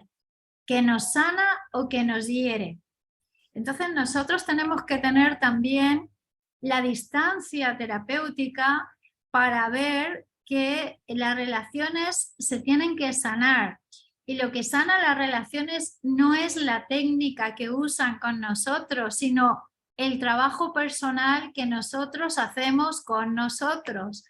que nos sana o que nos hiere. Entonces nosotros tenemos que tener también la distancia terapéutica para ver que las relaciones se tienen que sanar. Y lo que sana las relaciones no es la técnica que usan con nosotros, sino el trabajo personal que nosotros hacemos con nosotros.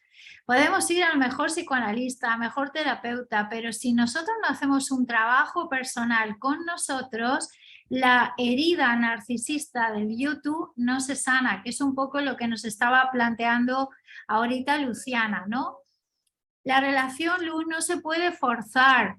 Podemos ir al mejor psicoanalista, al mejor terapeuta, pero si nosotros no hacemos un trabajo personal con nosotros, la herida narcisista del YouTube no se sana, que es un poco lo que nos estaba planteando ahorita Luciana, ¿no? La relación, Luz, no se puede forzar,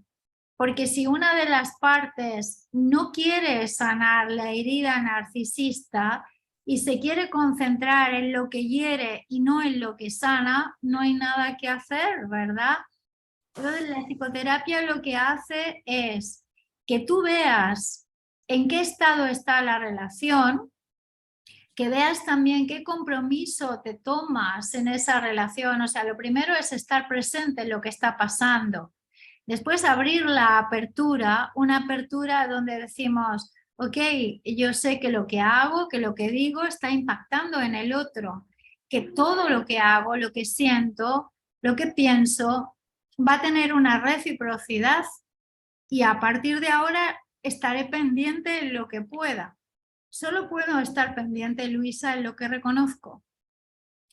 porque si una de las partes no quiere sanar la herida narcisista y se quiere concentrar en lo que hiere y no en lo que sana, no hay nada que hacer, ¿verdad? Entonces, la psicoterapia lo que hace es que tú veas en qué estado está la relación, que veas también qué compromiso te tomas en esa relación. O sea, lo primero es estar presente en lo que está pasando. Después abrir la apertura, una apertura donde decimos, ok, yo sé que lo que hago, que lo que digo está impactando en el otro, que todo lo que hago, lo que siento, lo que pienso, va a tener una reciprocidad y a partir de ahora estaré pendiente en lo que pueda. Solo puedo estar pendiente, Luisa, en lo que reconozco.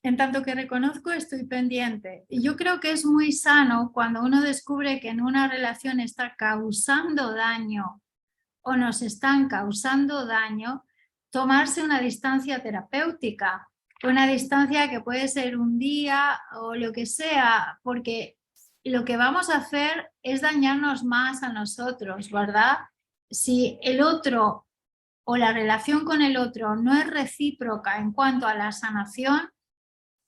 En tanto que reconozco, estoy pendiente. Y yo creo que es muy sano cuando uno descubre que en una relación está causando daño o nos están causando daño, tomarse una distancia terapéutica, una distancia que puede ser un día o lo que sea, porque lo que vamos a hacer es dañarnos más a nosotros, ¿verdad? Si el otro o la relación con el otro no es recíproca en cuanto a la sanación,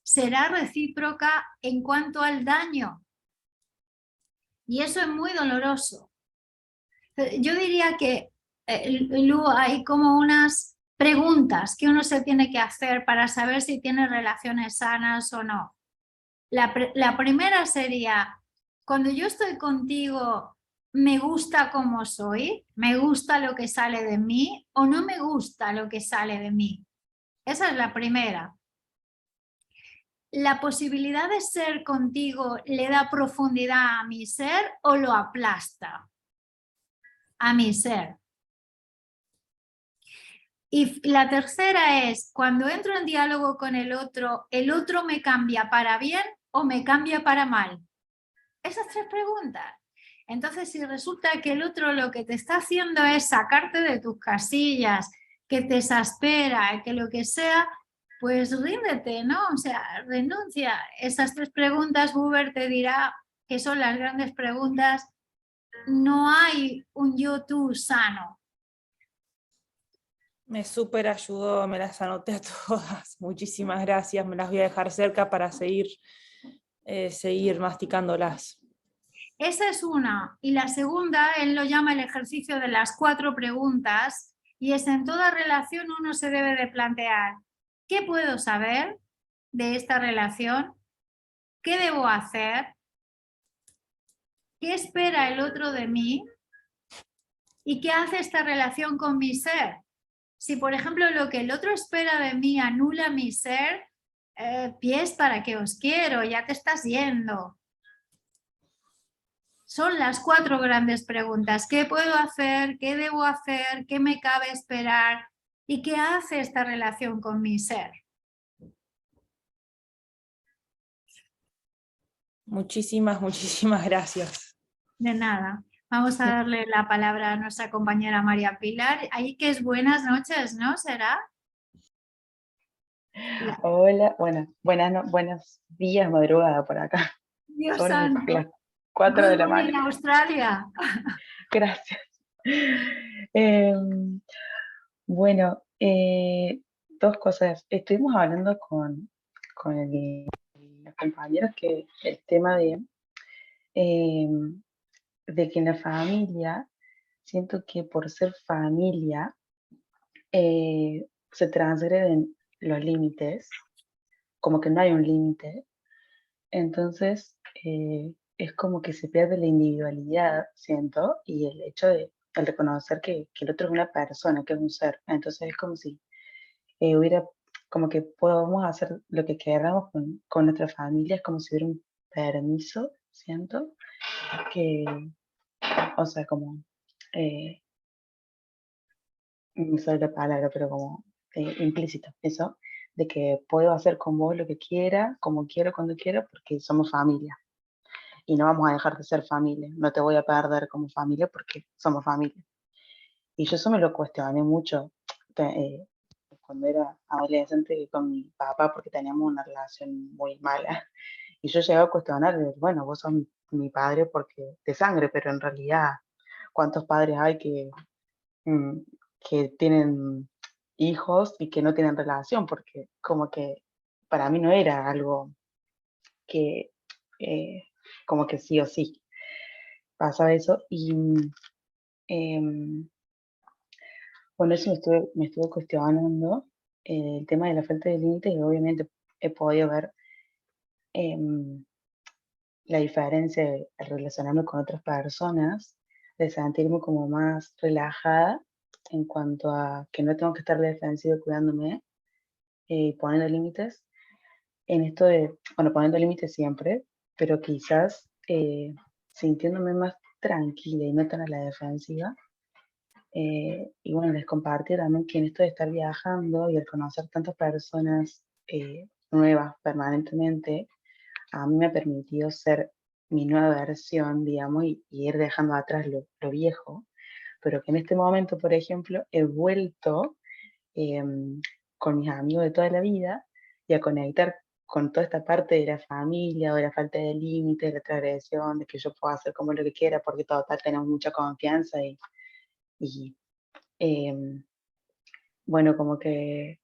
será recíproca en cuanto al daño. Y eso es muy doloroso. Yo diría que, Lu, hay como unas preguntas que uno se tiene que hacer para saber si tiene relaciones sanas o no. La primera sería, cuando yo estoy contigo, ¿me gusta cómo soy? ¿Me gusta lo que sale de mí o no me gusta lo que sale de mí? Esa es la primera. ¿La posibilidad de ser contigo le da profundidad a mi ser o lo aplasta a mi ser? Y la tercera es, cuando entro en diálogo con ¿el otro me cambia para bien o me cambia para mal? Esas tres preguntas. Entonces, si resulta que el otro lo que te está haciendo es sacarte de tus casillas, que te exaspera, que lo que sea, pues ríndete, ¿no? O sea, renuncia. Esas tres preguntas, Buber te dirá que son las grandes preguntas. No hay un yo-tú sano. Me súper ayudó, me las anoté a todas. Muchísimas gracias, me las voy a dejar cerca para seguir masticándolas. Esa es una. Y la segunda, él lo llama el ejercicio de las 4 preguntas, y es: en toda relación uno se debe de plantear, ¿qué puedo saber de esta relación? ¿Qué debo hacer? ¿Qué espera el otro de mí? ¿Y qué hace esta relación con mi ser? Si, por ejemplo, lo que el otro espera de mí anula mi ser, pies para que os quiero, ya te estás yendo. Son las 4 grandes preguntas. ¿Qué puedo hacer? ¿Qué debo hacer? ¿Qué me cabe esperar? ¿Y qué hace esta relación con mi ser? Muchísimas, muchísimas gracias. De nada. Vamos a darle la palabra a nuestra compañera María Pilar. Ahí que es buenas noches, ¿no? ¿Será? Hola, buenos días, madrugada por acá. Dios Son santo. las 4 de Good la morning, mañana. Australia. Gracias. Bueno, dos cosas. Estuvimos hablando con los compañeros que el tema de que en la familia siento que por ser familia se transgreden los límites, como que no hay un límite, entonces es como que se pierde la individualidad, siento, y el hecho de el reconocer que el otro es una persona, que es un ser. Entonces es como si hubiera, como que podamos hacer lo que queramos con nuestra familia, es como si hubiera un permiso, siento, que, o sea, como, no sé la palabra, pero como implícito, eso, de que puedo hacer con vos lo que quiera, como quiero, cuando quiero, porque somos familia. Y no vamos a dejar de ser familia. No te voy a perder como familia porque somos familia. Y yo eso me lo cuestioné mucho cuando era adolescente con mi papá porque teníamos una relación muy mala. Y yo llegué a cuestionar, bueno, vos sos mi padre porque de sangre, pero en realidad, ¿cuántos padres hay mm, que tienen hijos y que no tienen relación? Porque como que para mí no era algo que, eh, como que sí o sí pasaba eso. Y em, bueno, eso me estuve cuestionando el tema de la falta de límites y obviamente he podido ver em, la diferencia al relacionarme con otras personas, de sentirme como más relajada en cuanto a que no tengo que estar defensiva cuidándome y poniendo límites. En esto de, bueno, poniendo límites siempre, pero quizás sintiéndome más tranquila y no tan a la defensiva. Y bueno, les compartí también que en esto de estar viajando y al conocer tantas personas nuevas permanentemente, a mí me ha permitido ser mi nueva versión, digamos, y ir dejando atrás lo viejo, pero que en este momento, por ejemplo, he vuelto con mis amigos de toda la vida y a conectar con toda esta parte de la familia, o de la falta de límites, de la transgresión, de que yo puedo hacer como lo que quiera, porque total tenemos mucha confianza y bueno, como que,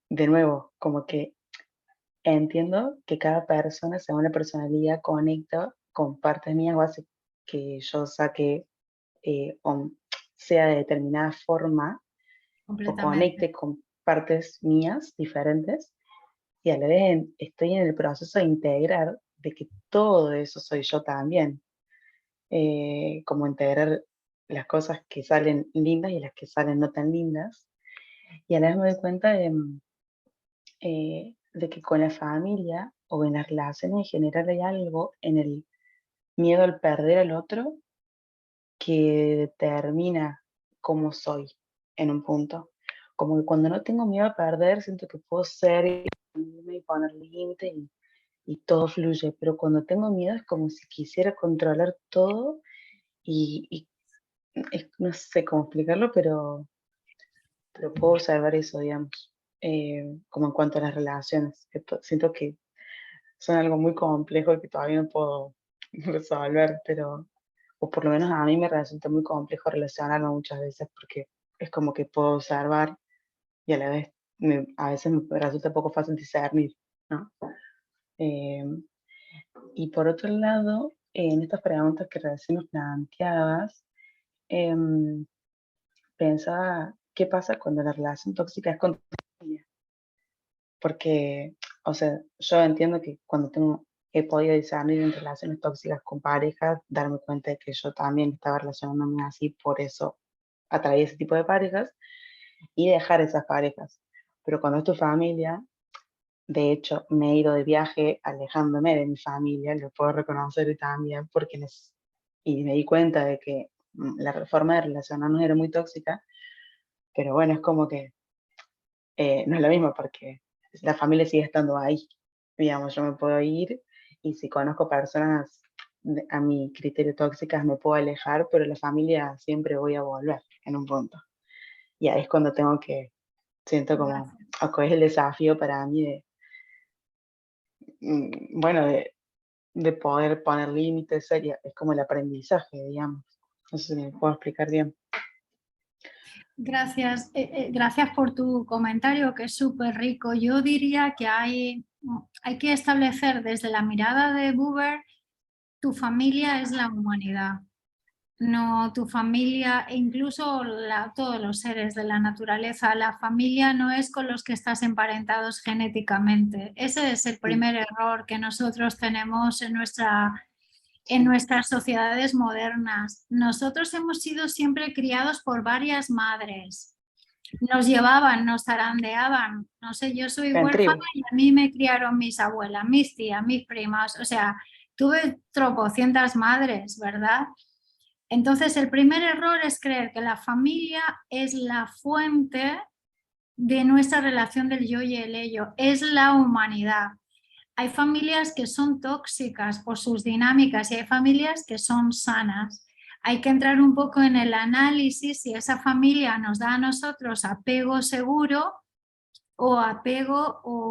de nuevo, como que entiendo que cada persona, según la personalidad, conecta con partes mías o hace que yo saque o sea de determinada forma o Completamente. conecte con partes mías diferentes y a la vez estoy en el proceso de integrar de que todo eso soy yo también. Como integrar las cosas que salen lindas y las que salen no tan lindas. Y a la vez me doy cuenta de que con la familia o en las relaciones en general hay algo en el miedo al perder al otro que determina cómo soy en un punto. Como que cuando no tengo miedo a perder, siento que puedo ser y poner límite y todo fluye, pero cuando tengo miedo es como si quisiera controlar todo y no sé cómo explicarlo, pero puedo observar eso, digamos, como en cuanto a las relaciones, que siento que son algo muy complejo y que todavía no puedo resolver, pero, o por lo menos a mí me resulta muy complejo relacionarme muchas veces porque es como que puedo observar y a la vez a veces me resulta poco fácil discernir, ¿no? Eh, y por otro lado, en estas preguntas que recién nos planteabas, em, pensaba, ¿qué pasa cuando la relación tóxica es con tu familia? Porque, o sea, yo entiendo que cuando he podido discernir en relaciones tóxicas con parejas, darme cuenta de que yo también estaba relacionándome así, por eso atraí ese tipo de parejas y dejar esas parejas. Pero cuando es tu familia, de hecho, me he ido de viaje alejándome de mi familia, lo puedo reconocer también, porque y me di cuenta de que la forma de relacionarnos era muy tóxica, pero bueno, es como que no es lo mismo porque la familia sigue estando ahí. Digamos, yo me puedo ir y si conozco personas a mi criterio tóxicas me puedo alejar, pero la familia siempre voy a volver en un punto. Y ahí es cuando siento como, ok, es el desafío para mí bueno, de poder poner límites, es como el aprendizaje, digamos. No sé si me puedo explicar bien. Gracias, gracias por tu comentario que es súper rico. Yo diría que hay que establecer desde la mirada de Buber, tu familia es la humanidad. no tu familia, e incluso todos los seres de la naturaleza, la familia no es con los que estás emparentados genéticamente. Ese es el primer error que nosotros tenemos en nuestras sociedades modernas. Nosotros hemos sido siempre criados por varias madres. Nos llevaban, nos zarandeaban. No sé, yo soy huérfana y a mí me criaron mis abuelas, mis tías, mis primas. O sea, tuve tropocientas madres, ¿verdad? Entonces, el primer error es creer que la familia es la fuente de nuestra relación del yo y el ello, es la humanidad. Hay familias que son tóxicas por sus dinámicas y hay familias que son sanas. Hay que entrar un poco en el análisis si esa familia nos da a nosotros apego seguro o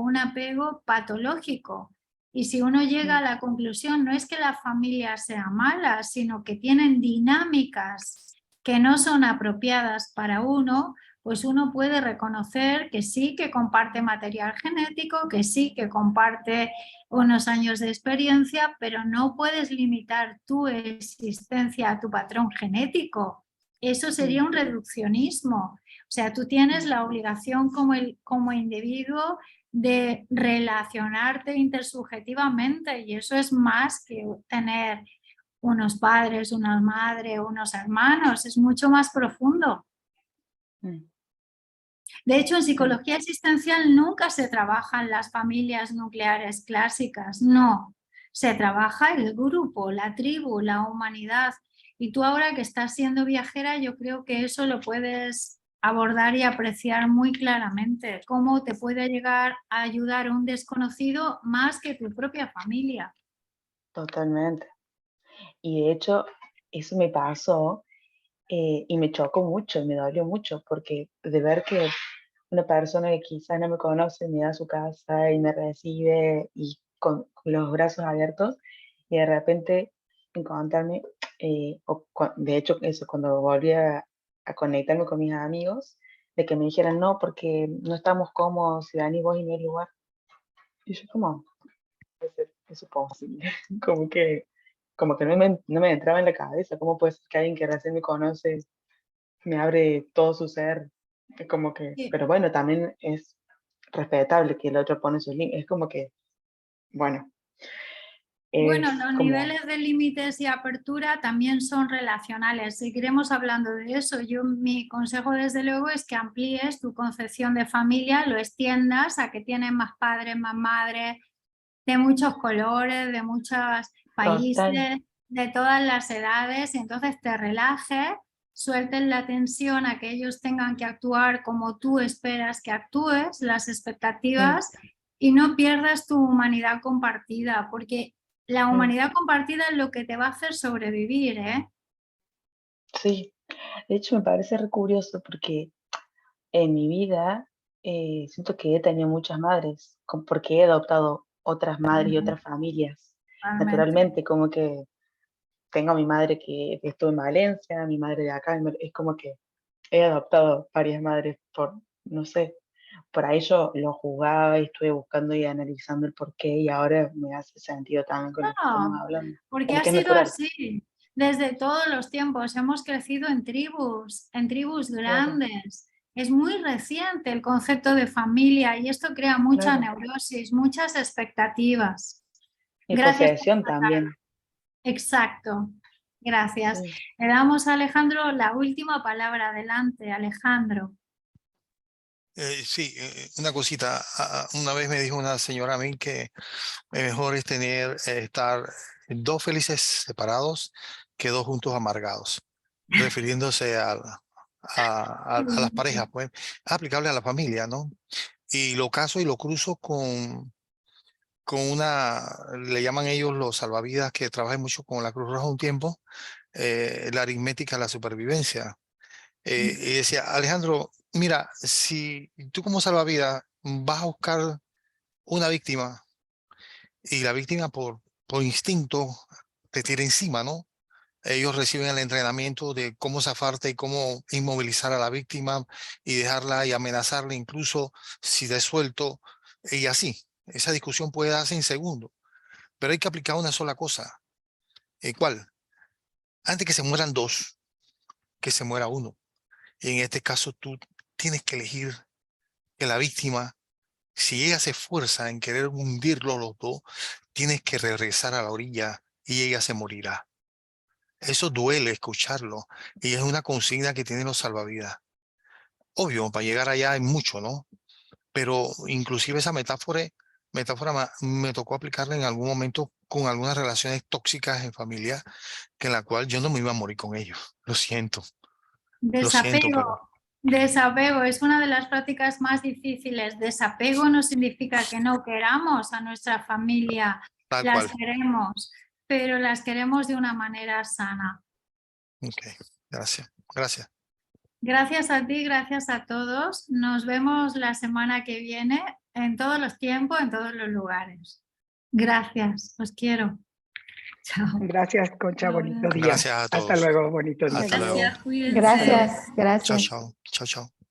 un apego patológico. Y si uno llega a la conclusión, no es que la familia sea mala, sino que tienen dinámicas que no son apropiadas para uno, pues uno puede reconocer que sí, que comparte material genético, que sí, que comparte unos años de experiencia, pero no puedes limitar tu existencia a tu patrón genético. Eso sería un reduccionismo. O sea, tú tienes la obligación como individuo de relacionarte intersubjetivamente y eso es más que tener unos padres, una madre, unos hermanos, es mucho más profundo. De hecho, en psicología existencial nunca se trabajan las familias nucleares clásicas, no. Se trabaja el grupo, la tribu, la humanidad. Y tú ahora que estás siendo viajera, yo creo que eso lo puedes abordar y apreciar muy claramente. Cómo te puede llegar a ayudar un desconocido más que tu propia familia. Totalmente. Y de hecho, eso me pasó y me chocó mucho, me dolió mucho, porque de ver que una persona que quizás no me conoce me da a su casa y me recibe y con los brazos abiertos y de repente encontrarme, de hecho eso, cuando volví a conectarme con mis amigos, de que me dijeran no, porque no estamos cómodos, si Dani vos y no hay lugar. Y yo como, eso es posible, como que no me entraba en la cabeza, ¿cómo puede ser que alguien que recién me conoce me abre todo su ser? Es como que, Sí. pero bueno, también es respetable que el otro pone sus límites, es como que, bueno. Bueno, Es los como, niveles de límites y apertura también son relacionales. Seguiremos hablando de eso. Mi consejo desde luego es que amplíes tu concepción de familia, lo extiendas a que tienen más padres, más madres, de muchos colores, de muchos países, total, de todas las edades, y entonces te relajes, suelten la tensión a que ellos tengan que actuar como tú esperas que actúes, las expectativas, y no pierdas tu humanidad compartida, porque la humanidad compartida es lo que te va a hacer sobrevivir, ¿eh? sí. De hecho, me parece re curioso porque en mi vida siento que he tenido muchas madres, porque he adoptado otras madres y otras familias. Realmente. Naturalmente, como que tengo a mi madre que estuvo en Valencia, mi madre de acá, es como que he adoptado varias madres por, no sé, por ahí yo lo jugaba y estuve buscando y analizando el porqué y ahora me hace sentido también con lo que estamos No, hablando. porque Como ha que es sido natural. así. Desde todos los tiempos hemos crecido en tribus Claro, grandes. Es muy reciente el concepto de familia y esto crea mucha claro. neurosis, muchas expectativas. Y Gracias por posesión tratar. también. Exacto. Gracias. Sí. Le damos a Alejandro la última palabra. Adelante, Alejandro. Sí, una cosita. Una vez me dijo una señora a mí que mejor es estar dos felices separados que dos juntos amargados, refiriéndose a las parejas, pues, aplicable a la familia, ¿no? Y lo caso y lo cruzo con le llaman ellos los salvavidas, que trabajan mucho con la Cruz Roja un tiempo, la aritmética de la supervivencia. Y decía, Alejandro, mira, si tú como salvavidas vas a buscar una víctima y la víctima por instinto te tira encima, ¿no? Ellos reciben el entrenamiento de cómo zafarte y cómo inmovilizar a la víctima y dejarla y amenazarla incluso si te suelto y así. Esa discusión puede darse en segundos, pero hay que aplicar una sola cosa. ¿Cuál? Antes que se mueran dos, que se muera uno. Y en este caso tú tienes que elegir que la víctima, si ella se esfuerza en querer hundirlo los dos, tienes que regresar a la orilla y ella se morirá. Eso duele escucharlo y es una consigna que tienen los salvavidas. Obvio, para llegar allá hay mucho, ¿no? Pero inclusive esa metáfora me tocó aplicarla en algún momento con algunas relaciones tóxicas en familia, que en la cual yo no me iba a morir con ellos. Lo siento, pero Desapego es una de las prácticas más difíciles. Desapego no significa que no queramos a nuestra familia, tal las cual. queremos, pero las queremos de una manera sana. Ok, gracias. Gracias. Gracias a ti, gracias a todos. Nos vemos la semana que viene en todos los tiempos, en todos los lugares. Gracias, os quiero. Chao. Gracias, Concha, bonito día. Gracias a todos. Hasta luego, bonito día. Hasta luego. Gracias, cuídense. Gracias, gracias. Chao, chao. Chao, chao.